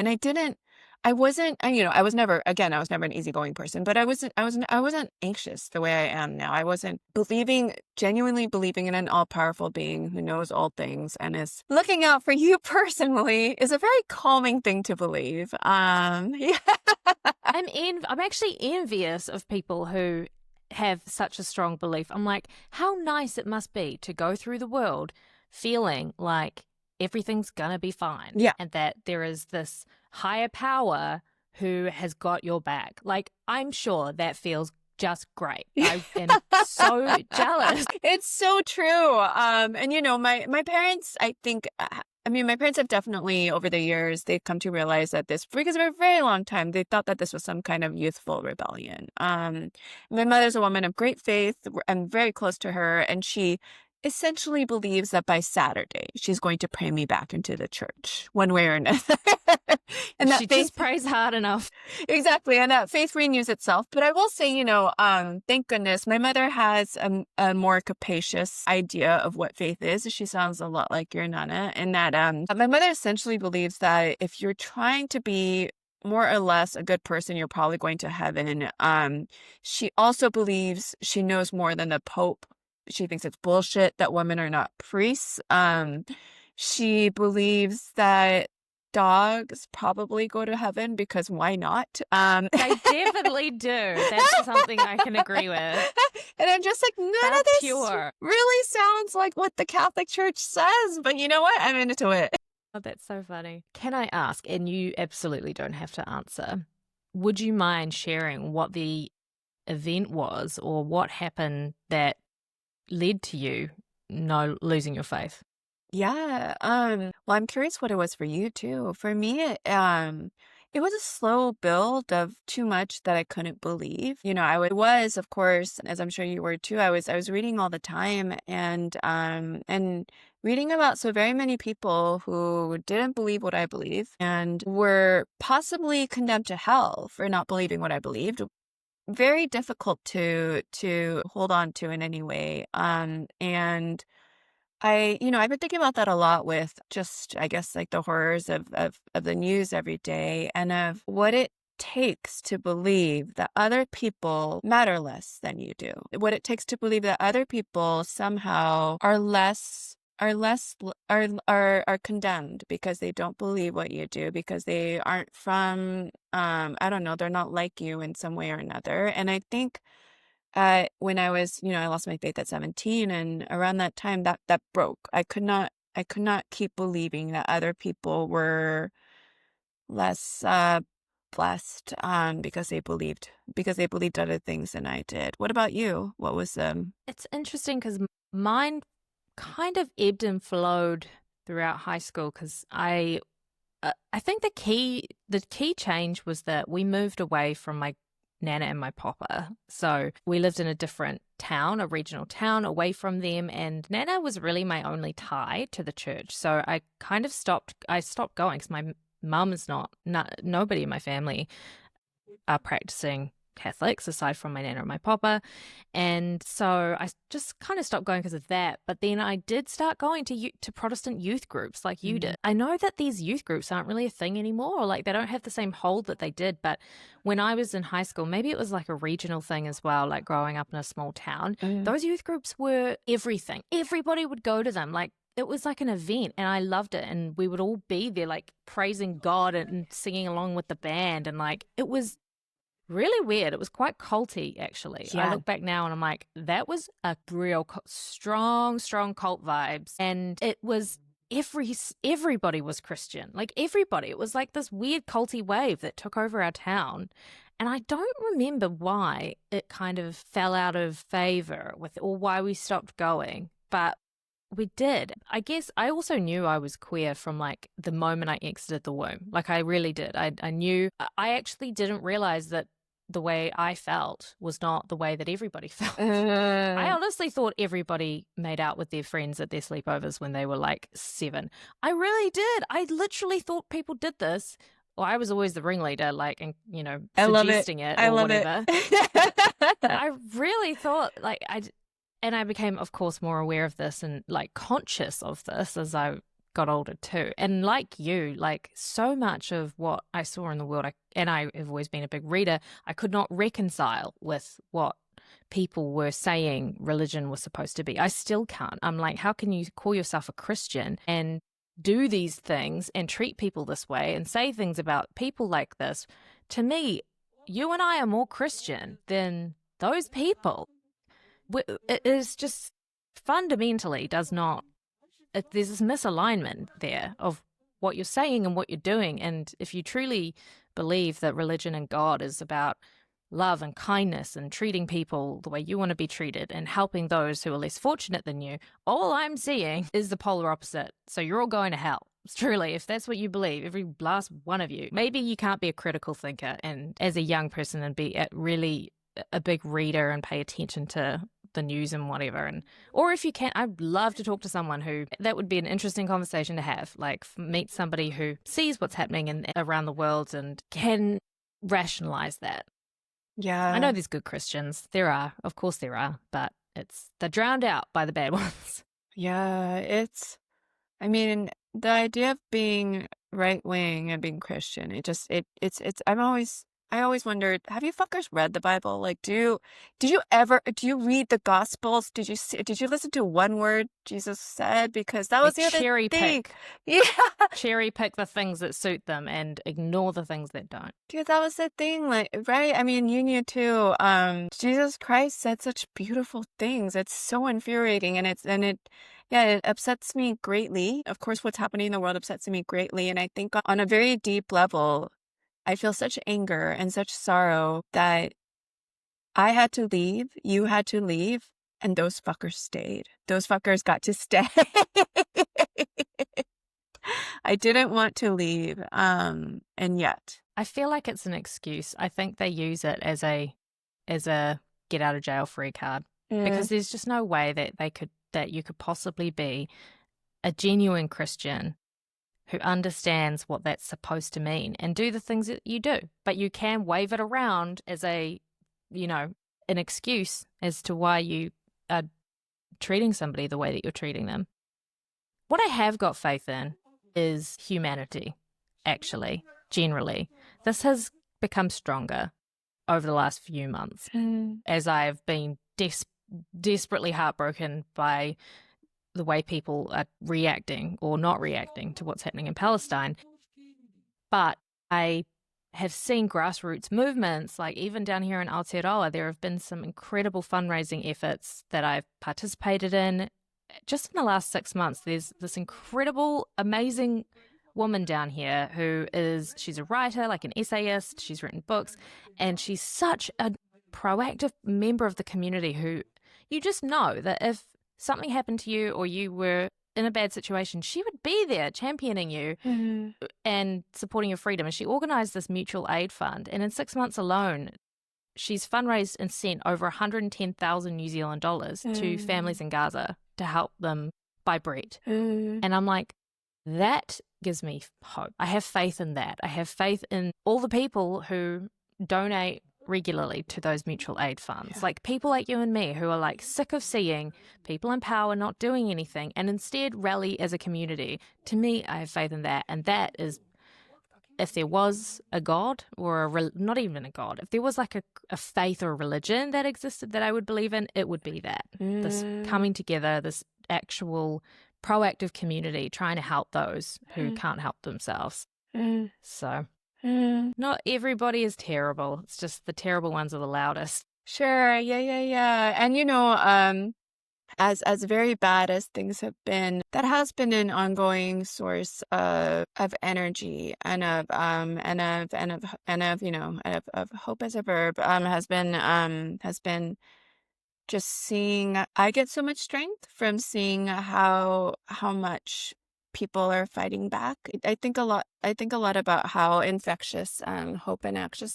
I wasn't, I was never, again, I was never an easygoing person, but I wasn't anxious the way I am now. I wasn't genuinely believing in an all-powerful being who knows all things and is looking out for you personally is a very calming thing to believe. Yeah. I'm actually envious of people who have such a strong belief. I'm like, how nice it must be to go through the world feeling like everything's gonna be fine. Yeah. And that there is this higher power who has got your back. Like, I'm sure that feels just great. I am so jealous. It's so true. And my parents, I think, my parents have definitely over the years, they've come to realize that because for a very long time, they thought that this was some kind of youthful rebellion. My mother's a woman of great faith. I'm very close to her, and she essentially believes that by Saturday, she's going to pray me back into the church one way or another. And that She faith just prays hard enough. Exactly. And that faith renews itself. But I will say, thank goodness my mother has a more capacious idea of what faith is. She sounds a lot like your Nana, in that my mother essentially believes that if you're trying to be more or less a good person, you're probably going to heaven. She also believes she knows more than the Pope. She thinks it's bullshit that women are not priests. She believes that dogs probably go to heaven because why not? They definitely do. That's something I can agree with. And I'm just like, none of this really sounds like what the Catholic Church says, but you know what? I'm into it. Oh, that's so funny. Can I ask, and you absolutely don't have to answer, would you mind sharing what the event was or what happened that led to you losing your faith? Yeah. Well, I'm curious what it was for you too. For me, it was a slow build of too much that I couldn't believe. I was, of course, as I'm sure you were too. I was reading all the time, and reading about so very many people who didn't believe what I believe and were possibly condemned to hell for not believing what I believed. Very difficult to hold on to in any way. And I've been thinking about that a lot with just, I guess, like the horrors of the news every day, and of what it takes to believe that other people matter less than you do. What it takes to believe that other people somehow are condemned because they don't believe what you do, because they aren't from, I don't know, they're not like you in some way or another. And I think when I was, I lost my faith at 17, and around that time that broke. I could not keep believing that other people were less blessed because they believed other things than I did. What about you? What was It's interesting because mine kind of ebbed and flowed throughout high school, because I think the key change was that we moved away from my Nana and my papa. So we lived in a different town, a regional town, away from them, and Nana was really my only tie to the church. So I kind of stopped going because my mum is nobody in my family are practicing Catholics, aside from my nana and my papa. And so I just kind of stopped going because of that. But then I did start going to Protestant youth groups like you did. I know that these youth groups aren't really a thing anymore, or like they don't have the same hold that they did. But when I was in high school, maybe it was like a regional thing as well, like growing up in a small town, those youth groups were everything. Everybody would go to them. Like, it was like an event, and I loved it. And we would all be there, like praising God and singing along with the band. And like, it was really weird. It was quite culty, actually. Yeah. I look back now and I'm like, that was a real strong cult vibes. And it was everybody was Christian. Like, everybody. It was like this weird culty wave that took over our town. And I don't remember why it kind of fell out of favor or why we stopped going. But we did. I guess I also knew I was queer from like the moment I exited the womb. Like, I really did. I knew. I actually didn't realize that the way I felt was not the way that everybody felt. I honestly thought everybody made out with their friends at their sleepovers when they were like 7. I really did. I literally thought people did this. Well, I was always the ringleader, like, and suggesting it or whatever. I really thought, like, and I became, of course, more aware of this and like conscious of this as I got older too. And like you, like so much of what I saw in the world, and I have always been a big reader, I could not reconcile with what people were saying religion was supposed to be. I still can't. I'm like, how can you call yourself a Christian and do these things and treat people this way and say things about people like this? To me, you and I are more Christian than those people. It is just fundamentally does not, there's this misalignment there of what you're saying and what you're doing. And if you truly believe that religion and God is about love and kindness and treating people the way you want to be treated and helping those who are less fortunate than you, all I'm seeing is the polar opposite. So you're all going to hell. Truly, if that's what you believe, every last one of you. Maybe you can't be a critical thinker and as a young person and be really a big reader and pay attention to the news and whatever. Or if you can, I'd love to talk to someone that would be an interesting conversation to have, like meet somebody who sees what's happening around the world and can rationalize that. Yeah. I know there's good Christians. There are. Of course there are. But they're drowned out by the bad ones. Yeah. I mean, the idea of being right wing and being Christian, I always wondered, have you fuckers read the Bible? Like, do you read the Gospels? Did you listen to one word Jesus said? Because that was the other cherry thing. pick. Yeah. Cherry pick the things that suit them and ignore the things that don't. Because that was the thing, like, right? I mean, you knew too. Jesus Christ said such beautiful things. It's so infuriating, and it upsets me greatly. Of course, what's happening in the world upsets me greatly, and I think on a very deep level, I feel such anger and such sorrow that I had to leave, you had to leave, and those fuckers stayed. Those fuckers got to stay. I didn't want to leave, and yet. I feel like it's an excuse. I think they use it as a get out of jail free card because there's just no way that you could possibly be a genuine Christian who understands what that's supposed to mean and do the things that you do. But you can wave it around as an excuse as to why you are treating somebody the way that you're treating them. What I have got faith in is humanity, actually, generally. This has become stronger over the last few months as I've been desperately heartbroken by the way people are reacting or not reacting to what's happening in Palestine. But I have seen grassroots movements, like even down here in Aotearoa, there have been some incredible fundraising efforts that I've participated in. Just in the last 6 months, there's this incredible, amazing woman down here she's a writer, like an essayist, she's written books, and she's such a proactive member of the community who you just know that if something happened to you or you were in a bad situation, she would be there championing you and supporting your freedom. And she organised this mutual aid fund. And in 6 months alone, she's fundraised and sent over 110,000 New Zealand dollars to families in Gaza to help them buy bread. And I'm like, that gives me hope. I have faith in that. I have faith in all the people who donate regularly to those mutual aid funds. Yeah. Like people like you and me who are like sick of seeing people in power not doing anything and instead rally as a community. To me, I have faith in that. And that is, if there was a God or not even a God, if there was like a faith or a religion that existed that I would believe in, it would be that. This coming together, this actual proactive community trying to help those who can't help themselves. So not everybody is terrible. It's just the terrible ones are the loudest. Sure. Yeah. And as very bad as things have been, that has been an ongoing source of energy and of hope as a verb, has been just seeing. I get so much strength from seeing how much people are fighting back. I think a lot about how infectious hope and action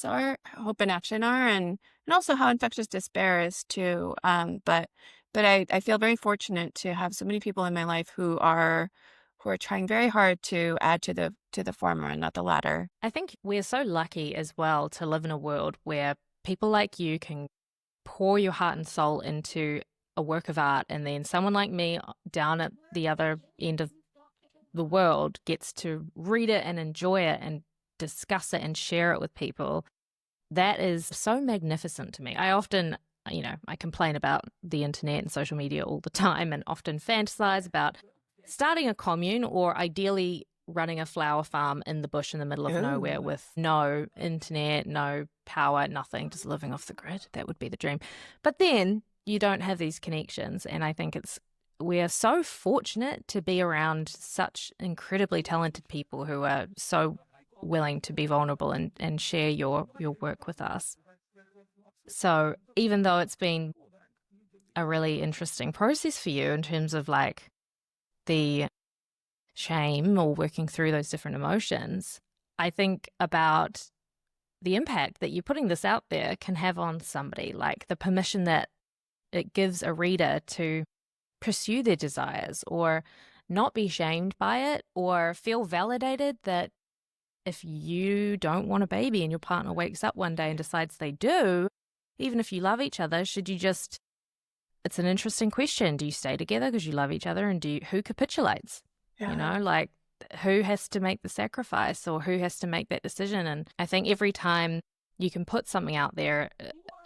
are, and also how infectious despair is too. But I feel very fortunate to have so many people in my life who are trying very hard to add to the former and not the latter. I think we're so lucky as well to live in a world where people like you can pour your heart and soul into a work of art, and then someone like me down at the other end of the world gets to read it and enjoy it and discuss it and share it with people. That is so magnificent to me. I often, I complain about the internet and social media all the time and often fantasize about starting a commune or ideally running a flower farm in the bush in the middle of nowhere with no internet, no power, nothing, just living off the grid. That would be the dream. But then you don't have these connections, and I think we are so fortunate to be around such incredibly talented people who are so willing to be vulnerable and share your work with us. So even though it's been a really interesting process for you in terms of like the shame or working through those different emotions, I think about the impact that you putting this out there can have on somebody, like the permission that it gives a reader to pursue their desires or not be shamed by it or feel validated that if you don't want a baby and your partner wakes up one day and decides they do, even if you love each other, should you just, it's an interesting question. Do you stay together because you love each other, and who capitulates? Yeah. Like who has to make the sacrifice or who has to make that decision? And I think every time you can put something out there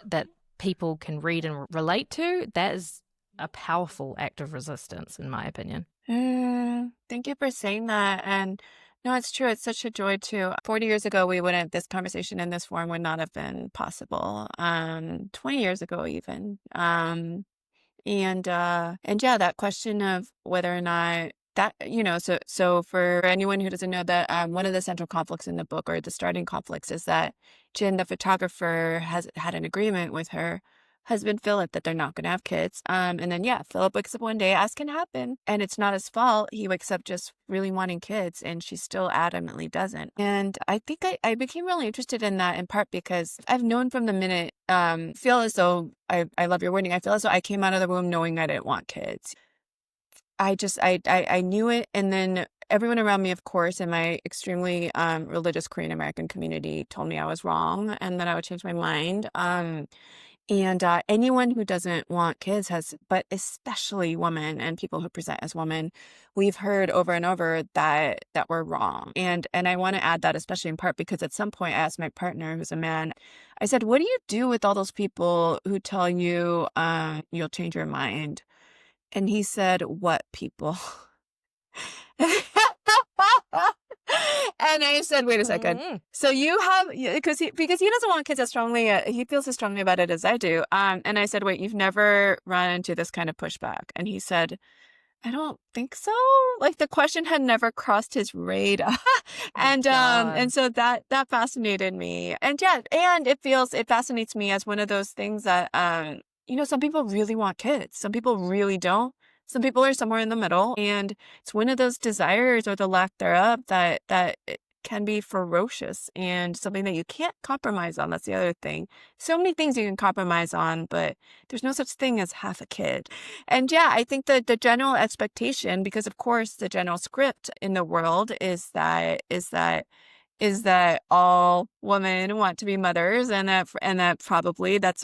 that people can read and relate to, that is a powerful act of resistance, in my opinion. Thank you for saying that. And no, it's true. It's such a joy too. 40 years ago, this conversation in this form would not have been possible. 20 years ago, even. And yeah, that question of whether or not that, so for anyone who doesn't know that, one of the central conflicts in the book, or the starting conflicts, is that Jin, the photographer, has had an agreement with her husband, Philip, that they're not going to have kids. And then, Philip wakes up one day, as can happen, and it's not his fault. He wakes up just really wanting kids, and she still adamantly doesn't. And I think I became really interested in that in part because I've known from the minute, feel as though, I love your wording, I feel as though I came out of the womb knowing I didn't want kids. I knew it. And then everyone around me, of course, in my extremely religious Korean American community told me I was wrong and that I would change my mind. And anyone who doesn't want kids but especially women and people who present as women, we've heard over and over that we're wrong. And I want to add that, especially in part because at some point I asked my partner, who's a man, I said, what do you do with all those people who tell you you'll change your mind? And he said, what people? And I said, wait a second. So you have, because he doesn't want kids as strongly, he feels as strongly about it as I do. And I said, wait, you've never run into this kind of pushback? And he said, I don't think so. Like the question had never crossed his radar. And so that fascinated me. And it fascinates me as one of those things that, some people really want kids. Some people really don't. Some people are somewhere in the middle. And it's one of those desires, or the lack thereof, that it can be ferocious and something that you can't compromise on. That's the other thing. So many things you can compromise on, but there's no such thing as half a kid. And I think that the general expectation, because of course the general script in the world is that is that all women want to be mothers, and that probably that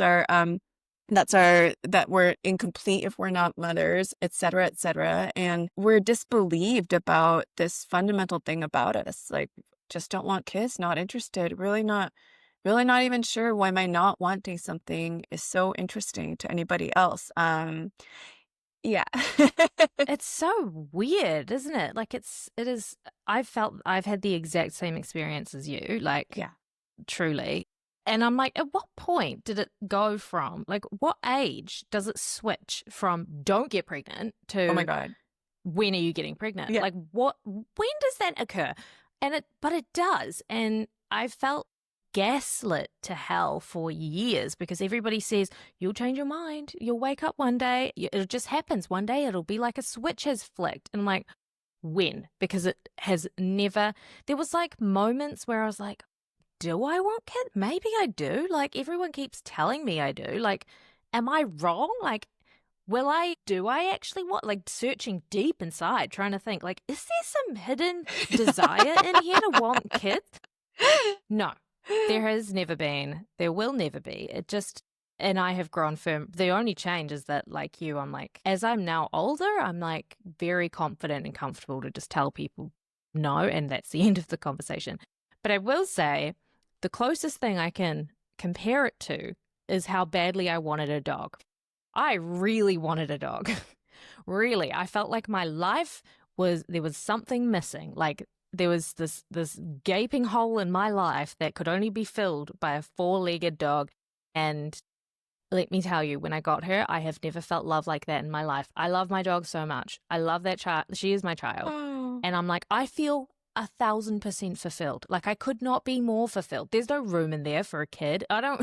we're incomplete if we're not mothers, et cetera, et cetera. And we're disbelieved about this fundamental thing about us. Like, just don't want kids, not interested, really not even sure why my not wanting something is so interesting to anybody else. Yeah. It's so weird, isn't it? Like it is. I've had the exact same experience as you, like Yeah. truly. And I'm like, at what point did it go from, like, what age does it switch from don't get pregnant Oh my to God. when are you getting pregnant? Yeah. Like, when does that occur? But it does. And I felt gaslit to hell for years because everybody says, you'll change your mind. You'll wake up one day. It just happens. One day it'll be like a switch has flicked. And I'm like, when? Because it has never, there was like moments where I was like, do I want kids? Maybe I do. Like, everyone keeps telling me I do. Like, am I wrong? Like, do I actually want, like, searching deep inside, trying to think, like, is there some hidden desire in here to want kids? No, there has never been. There will never be. And I have grown firm. The only change is that, like you, I'm like, as I'm now older, I'm like very confident and comfortable to just tell people no, and that's the end of the conversation. But I will say, the closest thing I can compare it to is how badly I wanted a dog. I really wanted a dog. Really. I felt like my life there was something missing. Like there was this gaping hole in my life that could only be filled by a 4-legged dog. And let me tell you, when I got her, I have never felt love like that in my life. I love my dog so much. I love that child. She is my child. Oh. And I'm like, I feel 1,000% fulfilled. Like, I could not be more fulfilled. There's no room in there for a kid. I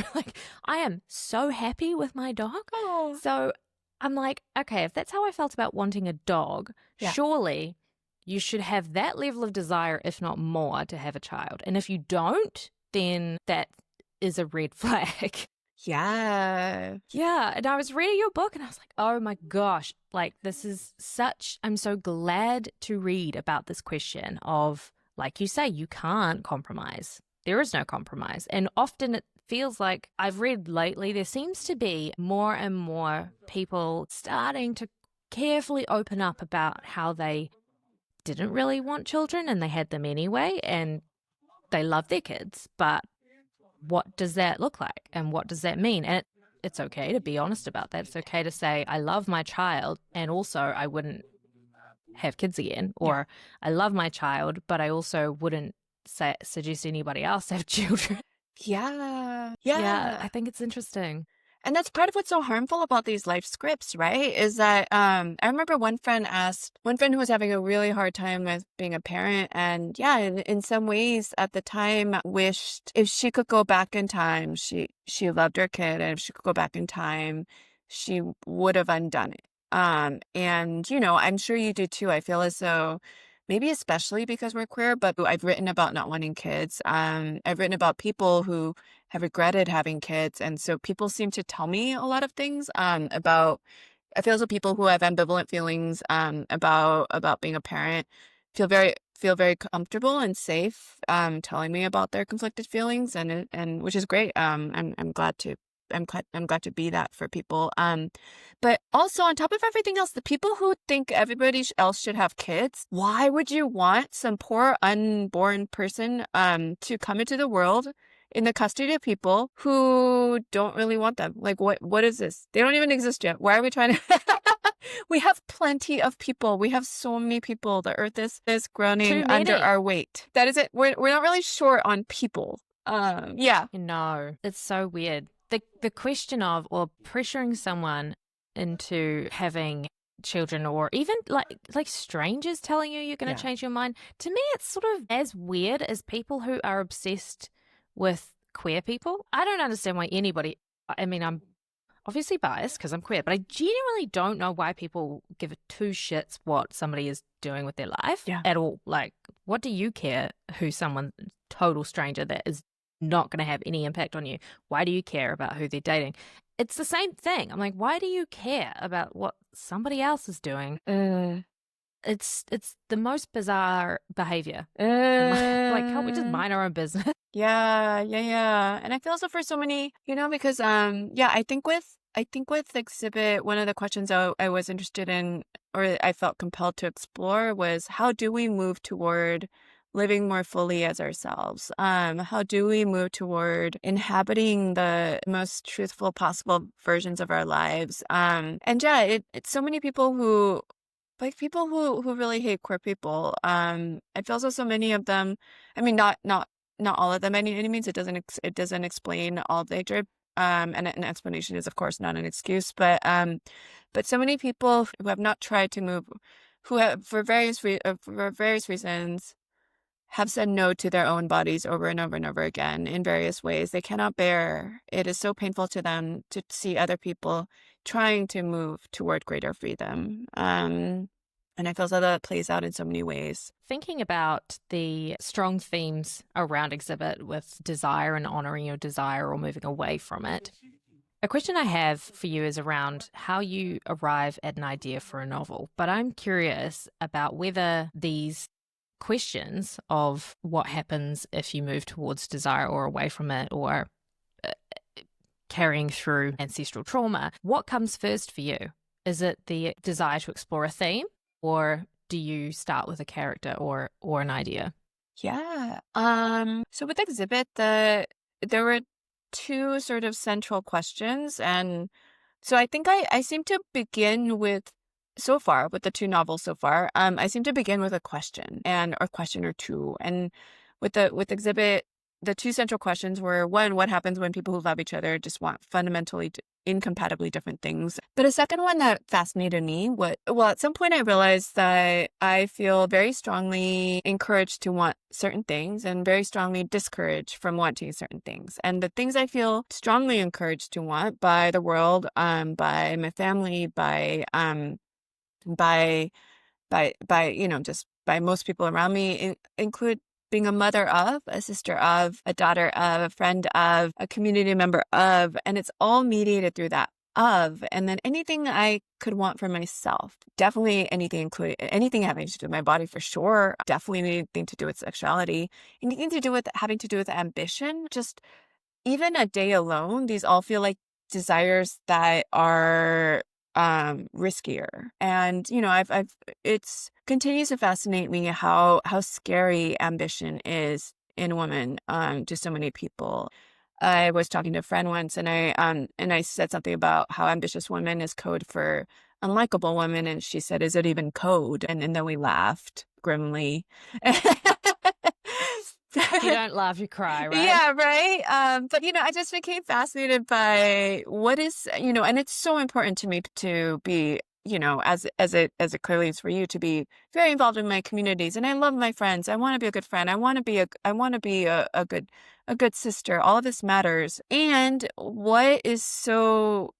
am so happy with my dog. Oh. So I'm like, okay, if that's how I felt about wanting a dog, Yeah. surely you should have that level of desire, if not more, to have a child. And if you don't, then that is a red flag. Yeah. Yeah. And I was reading your book and I was like, oh my gosh, like I'm so glad to read about this question of, like you say, you can't compromise. There is no compromise. And often it feels like I've read lately, there seems to be more and more people starting to carefully open up about how they didn't really want children and they had them anyway and they love their kids, but what does that look like and what does that mean? And it's okay to be honest about that. It's okay to say, I love my child and also I wouldn't have kids again, or I love my child, but I also wouldn't suggest anybody else have children. Yeah. Yeah, I think it's interesting. And that's part of what's so harmful about these life scripts, right? Is that I remember one friend who was having a really hard time with being a parent, and yeah, in some ways at the time wished if she could go back in time, she loved her kid, and if she could go back in time, she would have undone it. And I'm sure you do too. I feel as though maybe especially because we're queer, but I've written about not wanting kids. I've written about people who have regretted having kids. And so people seem to tell me a lot of things about, I feel as though people who have ambivalent feelings about being a parent feel very comfortable and safe telling me about their conflicted feelings, and which is great. I'm glad to I'm glad to be that for people. But also on top of everything else, the people who think everybody else should have kids, why would you want some poor unborn person to come into the world in the custody of people who don't really want them? Like, what is this? They don't even exist yet. Why are we trying to? We have plenty of people. We have so many people. The earth is groaning under our weight. That is it. We're not really short on people. Yeah. No, it's so weird. The question of, or pressuring someone into having children, or even like strangers telling you you're going to change your mind, to me it's sort of as weird as people who are obsessed with queer people. I don't understand why anybody, I mean, I'm obviously biased because I'm queer, but I genuinely don't know why people give two shits what somebody is doing with their life at all. Like, what do you care who someone, total stranger that is not going to have any impact on you? Why do you care about who they're dating? It's the same thing. I'm like, why do you care about what somebody else is doing? It's the most bizarre behavior. Like, can't we just Uh, mind our own business? yeah. And I feel so for so many, because yeah, I think with exhibit, one of the questions I was interested in, or I felt compelled to explore, was how do we move toward living more fully as ourselves? How do we move toward inhabiting the most truthful possible versions of our lives? And yeah, it's so many people who like people who really hate queer people. I feel so many of them. I mean, not all of them. Any means it doesn't explain all the hatred. And an explanation is of course not an excuse, but so many people who have not tried to move, who have for various reasons have said no to their own bodies over and over and over again in various ways. They cannot bear. It is so painful to them to see other people trying to move toward greater freedom. And I feel so that plays out in so many ways. Thinking about the strong themes around exhibit with desire and honoring your desire or moving away from it, a question I have for you is around how you arrive at an idea for a novel. But I'm curious about whether these questions of what happens if you move towards desire or away from it, or uh, carrying through ancestral trauma, what comes first for you? Is it the desire to explore a theme, or do you start with a character or an idea? Yeah. So with exhibit, there were two sort of central questions, and so I think I seem to begin with, so far with the two novels so far, I seem to begin with a question and or question or two. And with exhibit, the two central questions were, one, what happens when people who love each other just want fundamentally incompatibly different things? But a second one that fascinated me, at some point I realized that I feel very strongly encouraged to want certain things and very strongly discouraged from wanting certain things. And the things I feel strongly encouraged to want by the world, by my family, by just by most people around me, include being a mother of, a sister of, a daughter of, a friend of, a community member of, and it's all mediated through that of. And then anything I could want for myself, definitely anything, including anything having to do with my body for sure, definitely anything to do with sexuality, anything to do with having to do with ambition, just even a day alone, these all feel like desires that are riskier. And I've it's continues to fascinate me how scary ambition is in women, to so many people. I was talking to a friend once, and I said something about how ambitious woman is code for unlikable women, and she said, "Is it even code?" And then we laughed grimly. If you don't laugh, you cry, right? Yeah, right. But I just became fascinated by what is, and it's so important to me to be, as it clearly is for you, to be very involved in my communities. And I love my friends. I want to be a good friend. I want to be a good sister. All of this matters. And what is so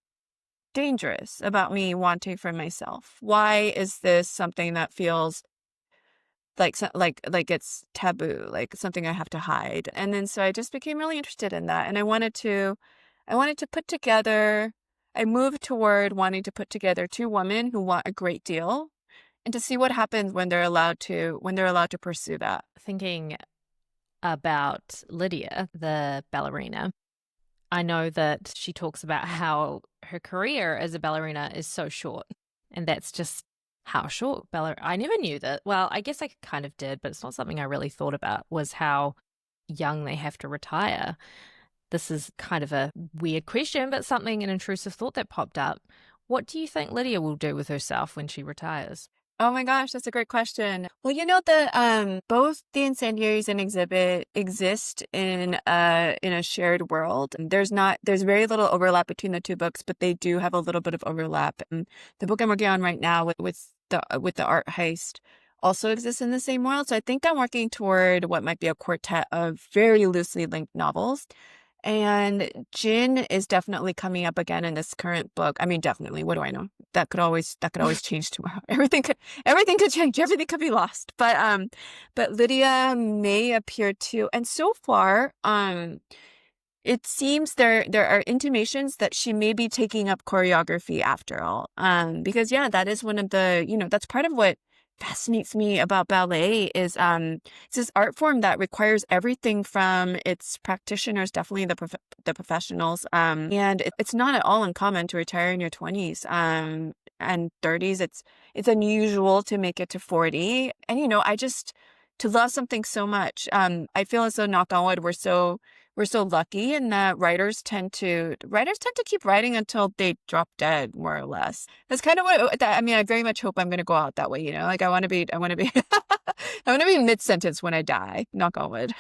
dangerous about me wanting for myself? Why is this something that feels like it's taboo, like something I have to hide? And then so I just became really interested in that, and I wanted to put together. I moved toward wanting to put together two women who want a great deal, and to see what happens when they're allowed to pursue that. Thinking about Lydia, the ballerina, I know that she talks about how her career as a ballerina is so short, and that's just how short I never knew that. Well, I guess I kind of did, but it's not something I really thought about, was how young they have to retire. This is kind of a weird question, but an intrusive thought that popped up. What do you think Lydia will do with herself when she retires? Oh my gosh, that's a great question. Well, the both the Incendiaries and Exhibit exist in a shared world. And there's very little overlap between the two books, but they do have a little bit of overlap. And the book I'm working on right now with the art heist also exists in the same world. So I think I'm working toward what might be a quartet of very loosely linked novels. And Jin is definitely coming up again in this current book. I mean, definitely. What do I know? That could always change tomorrow. Everything could change. Everything could be lost. But Lydia may appear too. And so far, it seems there are intimations that she may be taking up choreography after all. Because yeah, that is one of the, that's part of what fascinates me about ballet is it's this art form that requires everything from its practitioners, definitely the professionals, and it's not at all uncommon to retire in your 20s and 30s. It's unusual to make it to 40, and I just to love something so much. I feel as though, knock on wood, we're so lucky in that writers tend to keep writing until they drop dead, more or less. That's kind of I mean, I very much hope I'm going to go out that way, like I want to be, I want to be, I want to be mid-sentence when I die, knock on wood.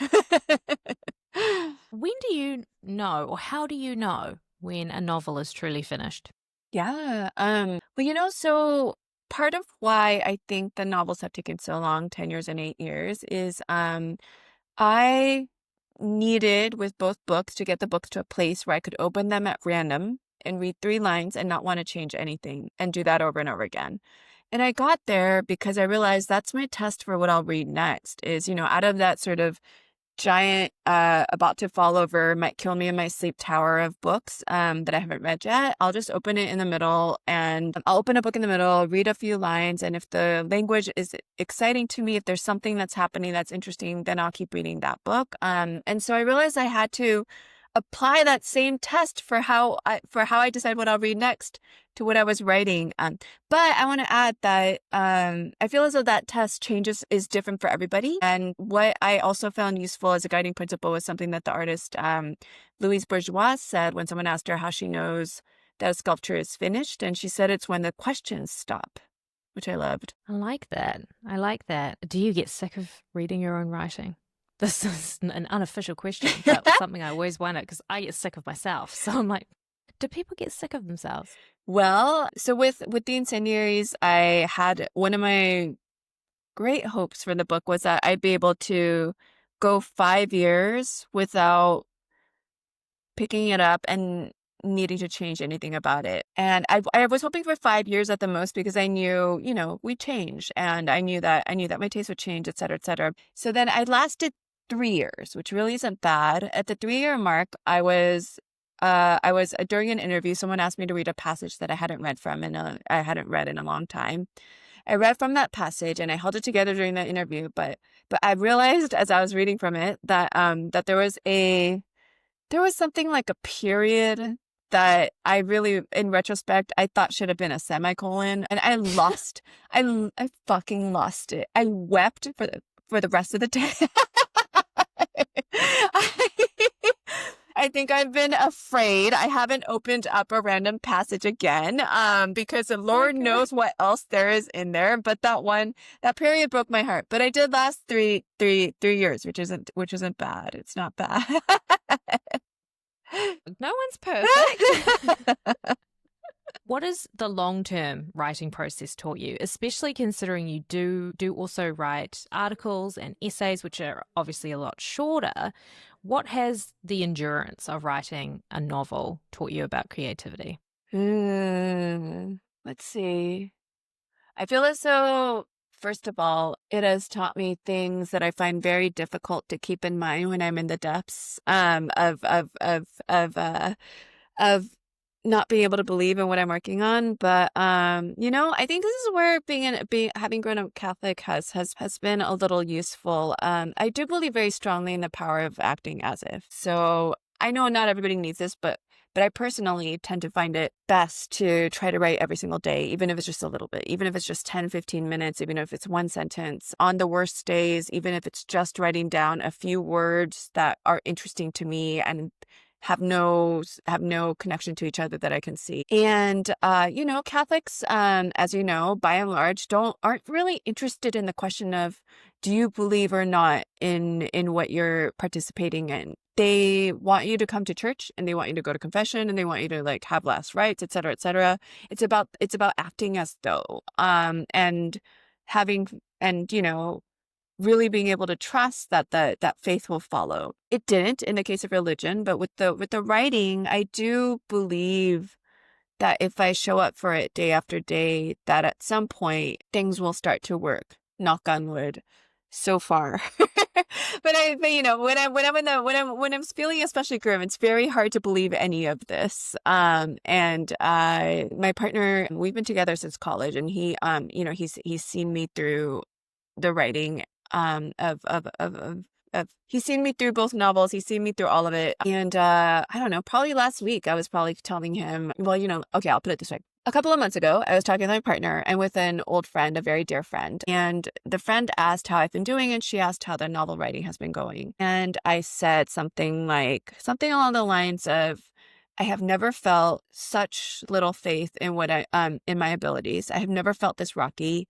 When do you know, or how do you know when a novel is truly finished? Yeah. Well, so part of why I think the novels have taken so long, 10 years and 8 years, is I needed with both books to get the books to a place where I could open them at random and read 3 lines and not want to change anything and do that over and over again. And I got there because I realized that's my test for what I'll read next is, out of that sort of giant about to fall over, might kill me in my sleep tower of books that I haven't read yet. I'll just open it in the middle, and I'll open a book in the middle, read a few lines, and if the language is exciting to me, if there's something that's happening that's interesting, then I'll keep reading that book. And so I realized I had to apply that same test for how I decide what I'll read next to what I was writing. But I want to add that I feel as though that test is different for everybody. And what I also found useful as a guiding principle was something that the artist Louise Bourgeois said when someone asked her how she knows that a sculpture is finished, and she said it's when the questions stop, which I loved. I like that. I like that. Do you get sick of reading your own writing? This is an unofficial question, but something I always wonder because I get sick of myself. So I'm like, do people get sick of themselves? Well, so with the Incendiaries, I had one of my great hopes for the book was that I'd be able to go 5 years without picking it up and needing to change anything about it. And I was hoping for 5 years at the most because I knew, we'd change, and I knew that my taste would change, et cetera, et cetera. So then I lasted 3 years, which really isn't bad. At the 3-year mark, I was during an interview, someone asked me to read a passage that I hadn't read in a long time. I read from that passage and I held it together during that interview, but I realized as I was reading from it that that there was something like a period that I really, in retrospect, I thought should have been a semicolon, and I fucking lost it. I wept for the rest of the day. I think I've been afraid. I haven't opened up a random passage again, because the Lord knows what else there is in there. But that period broke my heart. But I did last three years, which isn't bad. It's not bad. No one's perfect. What has the long-term writing process taught you, especially considering you do also write articles and essays, which are obviously a lot shorter? What has the endurance of writing a novel taught you about creativity? Let's see. I feel as though, first of all, it has taught me things that I find very difficult to keep in mind when I'm in the depths of not being able to believe in what I'm working on. But I think this is where having grown up Catholic has been a little useful. I do believe very strongly in the power of acting as if. So I know not everybody needs this, but I personally tend to find it best to try to write every single day, even if it's just a little bit, even if it's just 10, 15 minutes, even if it's one sentence. On the worst days, even if it's just writing down a few words that are interesting to me and have no connection to each other that I can see. And Catholics, as you know, by and large, aren't really interested in the question of do you believe or not in what you're participating in. They want you to come to church, and they want you to go to confession, and they want you to have last rites, et cetera, et cetera. It's about acting as though, and having, and really being able to trust that faith will follow. It didn't in the case of religion, but with the writing, I do believe that if I show up for it day after day, that at some point things will start to work. Knock on wood. So far. but you know, when I'm feeling especially grim, it's very hard to believe any of this. And my partner, we've been together since college, and he, you know, he's seen me through the writing, he's seen me through both novels. He's seen me through all of it. And I don't know, probably last week I was probably telling him, well, you know, okay, I'll put it this way. A couple of months ago, I was talking with my partner and with an old friend, a very dear friend. And the friend asked how I've been doing, and she asked how the novel writing has been going. And I said something along the lines of, I have never felt such little faith in in my abilities. I have never felt this rocky.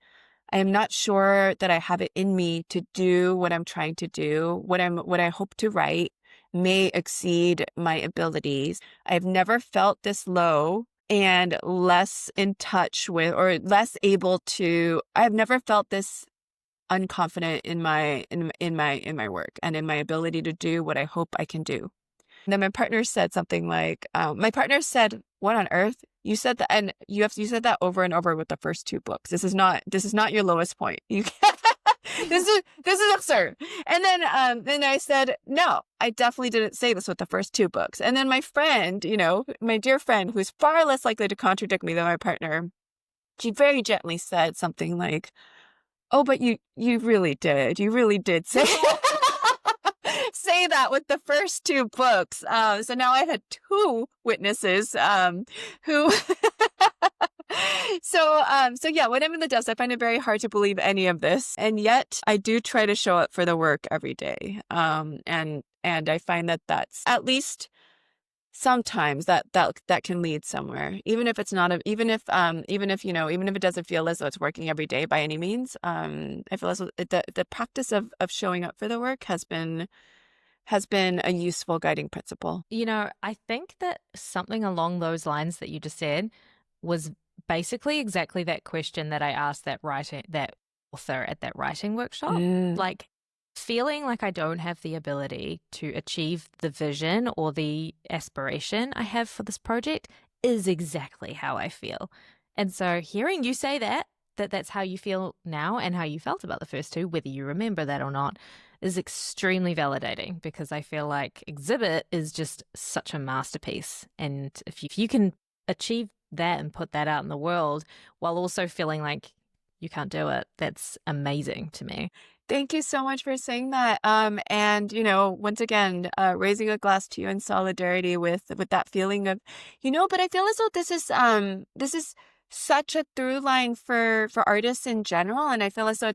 I am not sure that I have it in me to do what I'm trying to do. What I hope to write may exceed my abilities. I've never felt this low and less in touch with, or less able to. I've never felt this unconfident in my work and in my ability to do what I hope I can do. And then my partner said something like, "What on earth? You said that, and you said that over and over with the first two books. This is not your lowest point. You can't, this is absurd." And then I said, "No, I definitely didn't say this with the first two books." And then my friend, you know, my dear friend, who's far less likely to contradict me than my partner, she very gently said something like, "Oh, but you really did. You really did say." Say that with the first two books. So now I've had two witnesses who so yeah, when I'm in the depths, I find it very hard to believe any of this. And yet I do try to show up for the work every day. And I find that that's at least sometimes that can lead somewhere, even if it's not even if you know, even if it doesn't feel as though it's working every day by any means. I feel as though the practice of showing up for the work has been a useful guiding principle. You know, I think that something along those lines that you just said was basically exactly that question that I asked that author at that writing workshop. Like, feeling like I don't have the ability to achieve the vision or the aspiration I have for this project is exactly how I feel. And so hearing you say that's how you feel now and how you felt about the first two, whether you remember that or not, is extremely validating, because I feel like Exhibit is just such a masterpiece. And if you can achieve that and put that out in the world while also feeling like you can't do it, that's amazing to me. Thank you so much for saying that. And you know, once again, raising a glass to you in solidarity with that feeling of, you know, but I feel as though this is such a through line for artists in general, and I feel as though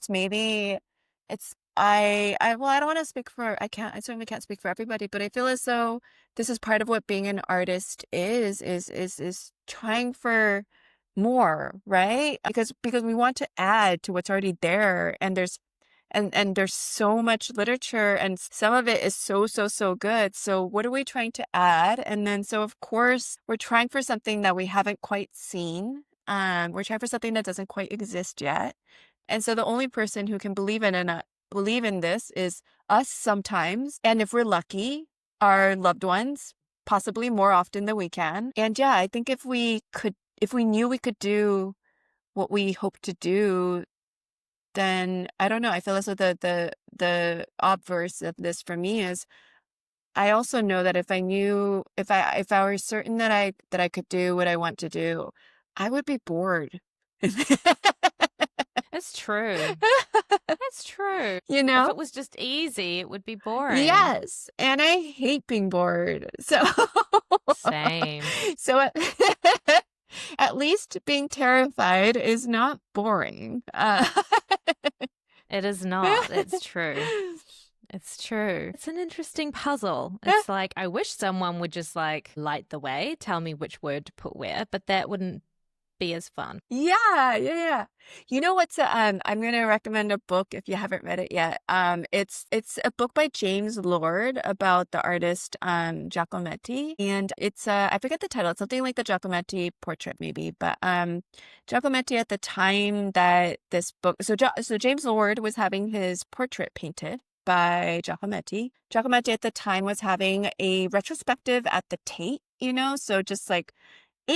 I don't want to speak for, I certainly can't speak for everybody, but I feel as though this is part of what being an artist is trying for more, right? Because we want to add to what's already there, and there's so much literature, and some of it is so good. So what are we trying to add? And then so of course we're trying for something that we haven't quite seen. We're trying for something that doesn't quite exist yet. And so the only person who can believe in this is us sometimes. And if we're lucky, our loved ones, possibly more often than we can. And yeah, I think if we knew we could do what we hope to do, then I don't know. I feel as though the obverse of this for me is, I also know that if I were certain that I could do what I want to do, I would be bored. It's true. That's true. You know, if it was just easy, it would be boring. Yes, and I hate being bored. So same. So at least being terrified is not boring. It is not. It's true. It's true. It's an interesting puzzle. It's like, I wish someone would just like light the way, tell me which word to put where, but that wouldn't be as fun. Yeah. You know what's I'm going to recommend a book if you haven't read it yet. It's a book by James Lord about the artist Giacometti, and it's I forget the title. It's something like the Giacometti portrait maybe, but Giacometti at the time that this book, so James Lord was having his portrait painted by Giacometti. Giacometti at the time was having a retrospective at the Tate, you know, so just like an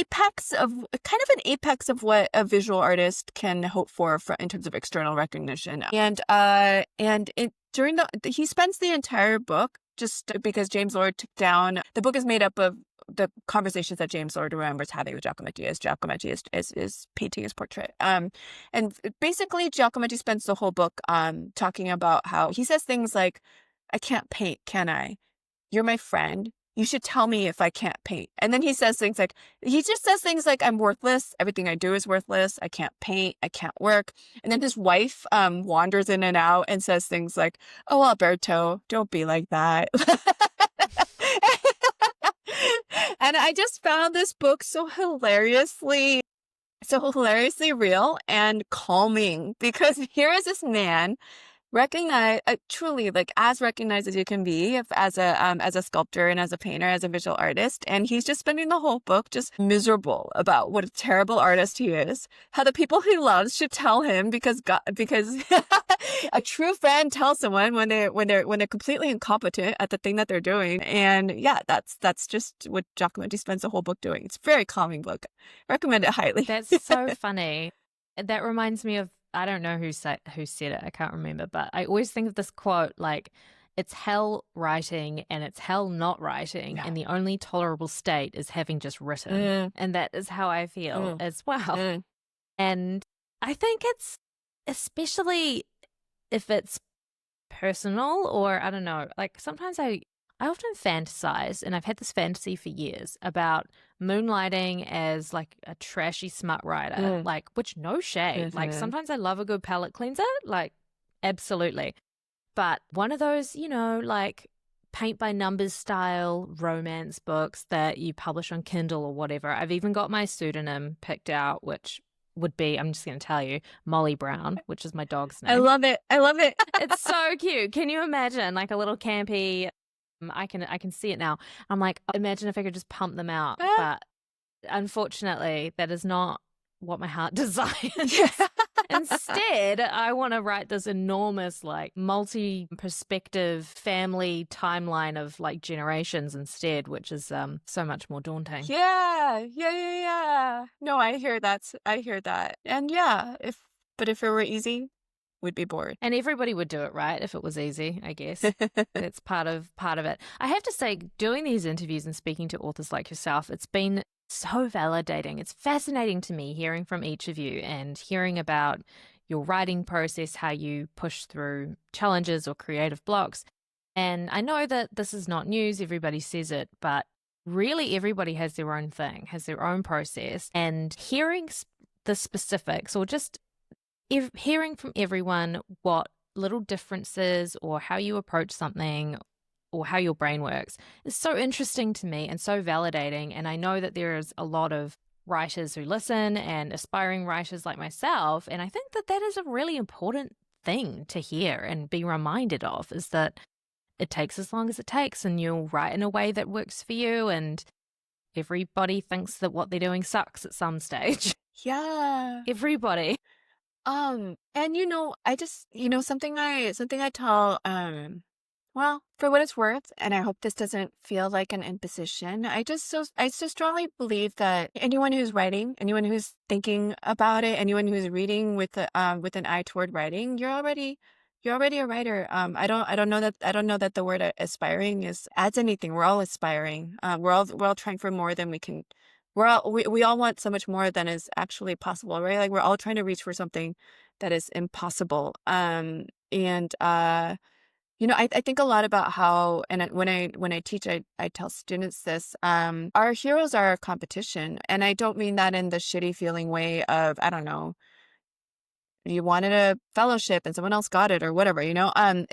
apex of what a visual artist can hope for in terms of external recognition. And he spends the entire book just because James Lord took down, the book is made up of the conversations that James Lord remembers having with Giacometti as Giacometti is painting his portrait. And basically Giacometti spends the whole book talking about how he says things like, I can't paint, can I? You're my friend. You should tell me if I can't paint. And then he just says things like, I'm worthless. Everything I do is worthless. I can't paint. I can't work. And then his wife wanders in and out and says things like, oh, Alberto, don't be like that. And I just found this book so hilariously real and calming, because here is this man truly like as recognized as you can be as a sculptor and as a painter, as a visual artist, and he's just spending the whole book just miserable about what a terrible artist he is, how the people he loves should tell him, because a true friend tells someone when they're completely incompetent at the thing that they're doing. And yeah, that's just what Giacometti spends the whole book doing. It's a very calming book. Recommend it highly. That's so funny. That reminds me of, I don't know who said it, I can't remember, but I always think of this quote like, it's hell writing and it's hell not writing, and the only tolerable state is having just written. And that is how I feel as well. And I think it's, especially if it's personal, or I don't know, like sometimes I often fantasize, and I've had this fantasy for years, about moonlighting as like a trashy smut writer, like, which no shade. Like sometimes I love a good palette cleanser, like absolutely. But one of those, like paint by numbers style romance books that you publish on Kindle or whatever. I've even got my pseudonym picked out, which would be, I'm just going to tell you, Molly Brown, which is my dog's name. I love it. It's so cute. Can you imagine like a little campy, I can see it now. I'm like, imagine if I could just pump them out. But unfortunately, that is not what my heart desires. Instead, I want to write this enormous, like, multi-perspective family timeline of like generations instead, which is so much more daunting. Yeah. No, I hear that. And yeah, if it were easy, we'd be bored. And everybody would do it, right? If it was easy, I guess. It's part of it. I have to say, doing these interviews and speaking to authors like yourself, it's been so validating. It's fascinating to me hearing from each of you and hearing about your writing process, how you push through challenges or creative blocks. And I know that this is not news, everybody says it, but really everybody has their own thing, has their own process. And hearing the specifics, or just hearing from everyone what little differences or how you approach something or how your brain works is so interesting to me and so validating. And I know that there is a lot of writers who listen and aspiring writers like myself. And I think that that is a really important thing to hear and be reminded of, is that it takes as long as it takes, and you'll write in a way that works for you. And everybody thinks that what they're doing sucks at some stage. Yeah. Everybody. And I just, something I tell, well, for what it's worth, and I hope this doesn't feel like an imposition, I just strongly believe that anyone who's writing, anyone who's thinking about it, anyone who's reading with an eye toward writing, you're already a writer. I don't know that the word aspiring adds anything. We're all aspiring. We're all trying for more than we can. We all want so much more than is actually possible, right? Like we're all trying to reach for something that is impossible. I think a lot about how, and when I teach, I tell students this, our heroes are our competition. And I don't mean that in the shitty feeling way of, I don't know, you wanted a fellowship and someone else got it or whatever, I'm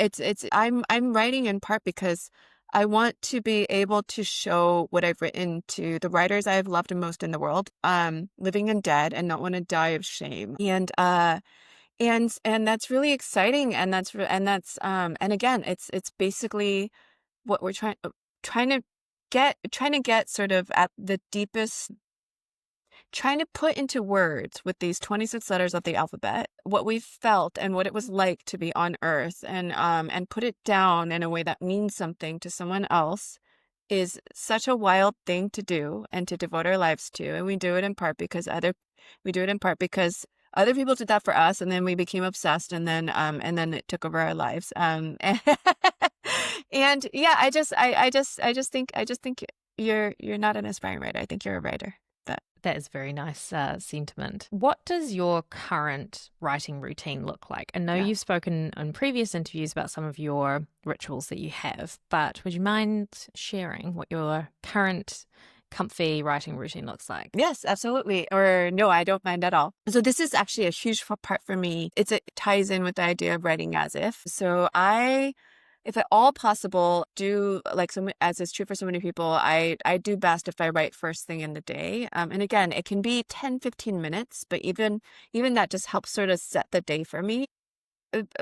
writing in part because I want to be able to show what I've written to the writers I've loved most in the world, living and dead, and not want to die of shame. And that's really exciting. And again, it's basically what we're trying to get sort of at the deepest, trying to put into words with these 26 letters of the alphabet what we felt and what it was like to be on Earth, and put it down in a way that means something to someone else, is such a wild thing to do and to devote our lives to. And we do it in part because other people did that for us, and then we became obsessed, and then it took over our lives. And yeah, I just think you're not an aspiring writer. I think you're a writer. But That is very nice sentiment. What does your current writing routine look like? I know Yeah. you've spoken in previous interviews about some of your rituals that you have, but would you mind sharing what your current comfy writing routine looks like? Yes, absolutely. Or no, I don't mind at all. So this is actually a huge part for me. It ties in with the idea of writing as if. So if at all possible, do like as is true for so many people, I do best if I write first thing in the day. And again, it can be 10-15 minutes, but even that just helps sort of set the day for me.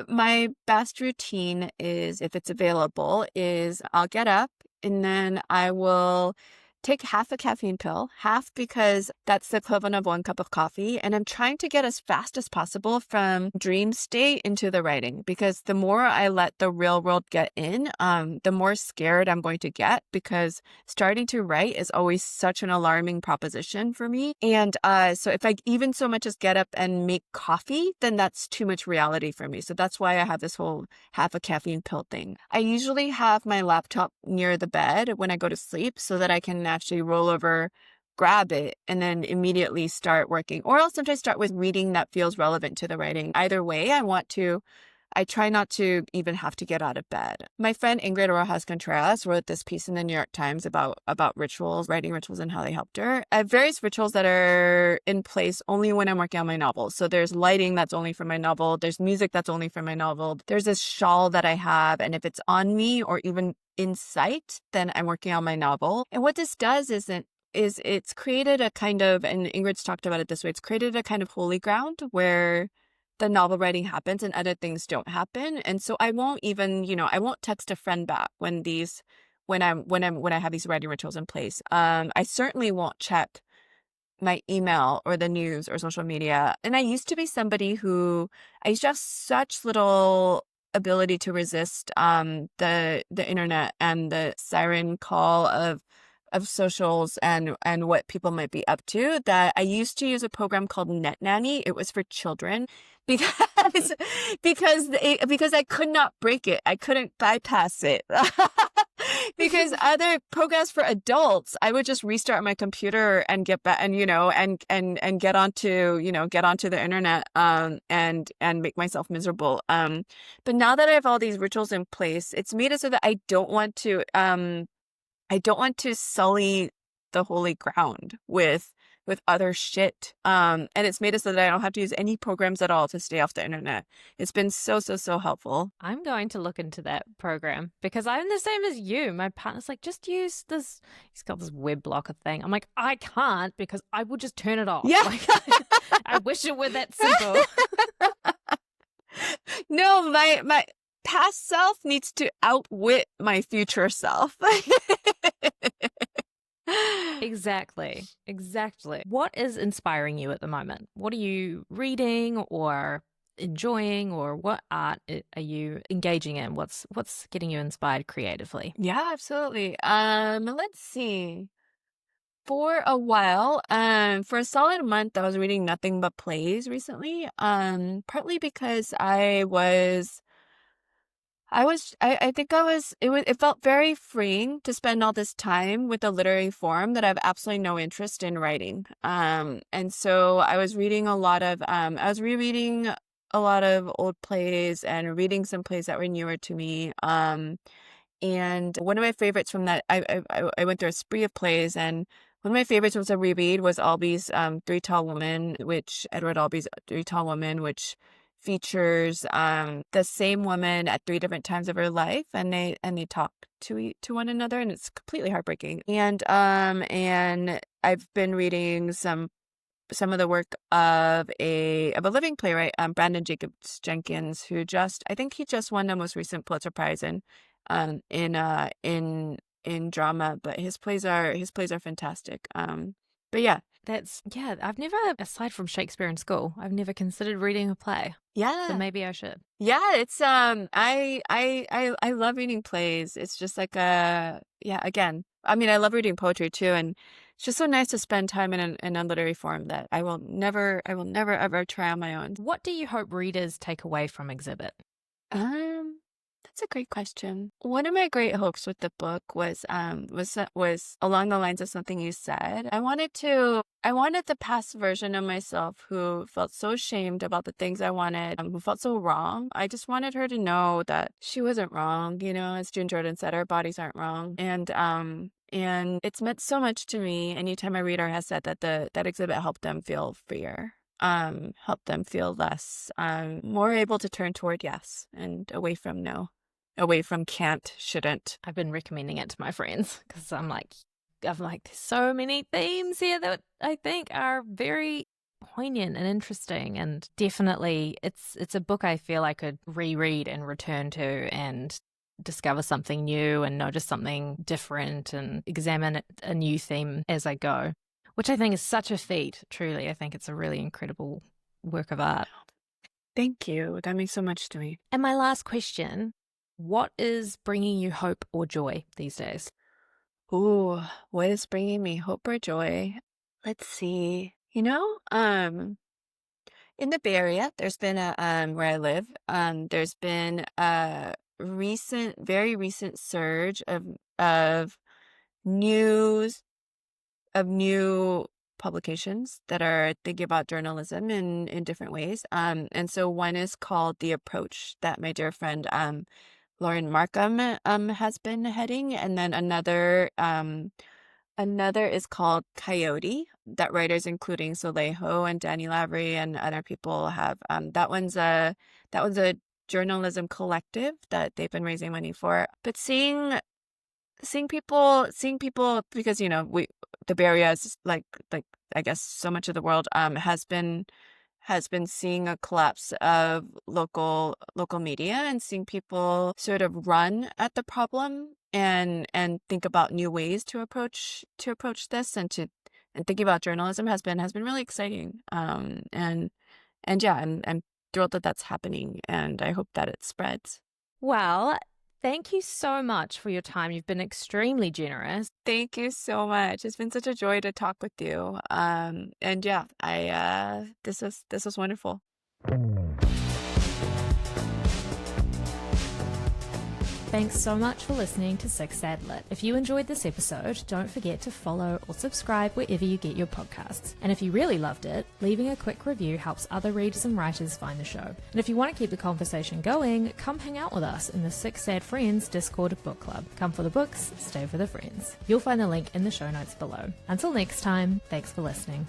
My best routine is, if it's available, is I'll get up and then I will take half a caffeine pill, half because that's the equivalent of 1 cup of coffee. And I'm trying to get as fast as possible from dream state into the writing, because the more I let the real world get in, the more scared I'm going to get, because starting to write is always such an alarming proposition for me. And so if I even so much as get up and make coffee, then that's too much reality for me. So that's why I have this whole half a caffeine pill thing. I usually have my laptop near the bed when I go to sleep so that I can actually roll over, grab it, and then immediately start working. Or I'll sometimes start with reading that feels relevant to the writing. Either way, I try not to even have to get out of bed. My friend Ingrid Rojas Contreras wrote this piece in the New York Times about rituals, writing rituals, and how they helped her. I have various rituals that are in place only when I'm working on my novel. So there's lighting that's only for my novel. There's music that's only for my novel. There's this shawl that I have, and if it's on me or even in sight, then I'm working on my novel. And what this does is it's created a kind of, and Ingrid's talked about it this way, it's created a kind of holy ground where the novel writing happens and other things don't happen. And so I won't even, I won't text a friend back when I have these writing rituals in place. I certainly won't check my email or the news or social media. And I used to be somebody I used to have such little ability to resist the internet and the siren call of socials and what people might be up to, that I used to use a program called Net Nanny. It was for children because because I could not break it. I couldn't bypass it. Because other programs for adults, I would just restart my computer and get back and get onto the internet and make myself miserable. But now that I have all these rituals in place, it's made it so that I don't want to sully the holy ground with other shit. And it's made it so that I don't have to use any programs at all to stay off the internet. It's been so helpful. I'm going to look into that program because I'm the same as you. My partner's like, just use this. He's got this web blocker thing. I'm like, I can't because I would just turn it off. Yeah. Like, I wish it were that simple. No, my past self needs to outwit my future self. Exactly. What is inspiring you at the moment? What are you reading or enjoying, or what art are you engaging in? What's getting you inspired creatively? Yeah, absolutely. Let's see. For a while, for a solid month, I was reading nothing but plays recently. Partly because I think it felt very freeing to spend all this time with a literary form that I have absolutely no interest in writing. And so I was reading I was rereading a lot of old plays and reading some plays that were newer to me. And one of my favorites from that, I went through a spree of plays, and one of my favorites was a reread was Albee's Three Tall Women, Edward Albee's Three Tall Women, which features the same woman at 3 different times of her life, and they talk to one another, and it's completely heartbreaking. And I've been reading some of the work of a living playwright, Brandon Jacobs Jenkins, who I think he just won the most recent Pulitzer Prize in drama, but his plays are fantastic. But yeah. I've never, aside from Shakespeare in school, I've never considered reading a play. Yeah. So maybe I should. Yeah, it's I love reading plays. It's just like again, I mean, I love reading poetry too, and it's just so nice to spend time in a literary form that I will never ever try on my own. What do you hope readers take away from Exhibit? That's a great question. One of my great hopes with the book was along the lines of something you said. I wanted the past version of myself who felt so ashamed about the things I wanted, who felt so wrong. I just wanted her to know that she wasn't wrong. As June Jordan said, our bodies aren't wrong. And it's meant so much to me. Anytime a reader has said that that exhibit helped them feel freer, helped them feel less, more able to turn toward yes and away from no, away from can't, shouldn't. I've been recommending it to my friends because I'm like, there's so many themes here that I think are very poignant and interesting, and definitely it's a book I feel I could reread and return to and discover something new and notice something different and examine a new theme as I go, which I think is such a feat, truly. I think it's a really incredible work of art. Thank you. That means so much to me. And my last question, what is bringing you hope or joy these days? Ooh, what is bringing me hope or joy? Let's see. In the Bay Area, there's been where I live, there's been a very recent surge of news, of new publications that are thinking about journalism in different ways. And so one is called The Approach that my dear friend Lauren Markham has been heading, and then another is called Coyote that writers including Solejo and Danny Lavery and other people have. That one's a journalism collective that they've been raising money for. But seeing people because the Bay Area is like I guess so much of the world has been seeing a collapse of local media and seeing people sort of run at the problem and think about new ways to approach this and thinking about journalism has been really exciting. And yeah, I'm thrilled that that's happening, and I hope that it spreads. Well, thank you so much for your time. You've been extremely generous. Thank you so much. It's been such a joy to talk with you. And yeah, this was wonderful. Thanks so much for listening to Six Sad Lit. If you enjoyed this episode, don't forget to follow or subscribe wherever you get your podcasts. And if you really loved it, leaving a quick review helps other readers and writers find the show. And if you want to keep the conversation going, come hang out with us in the Six Sad Friends Discord book club. Come for the books, stay for the friends. You'll find the link in the show notes below. Until next time, thanks for listening.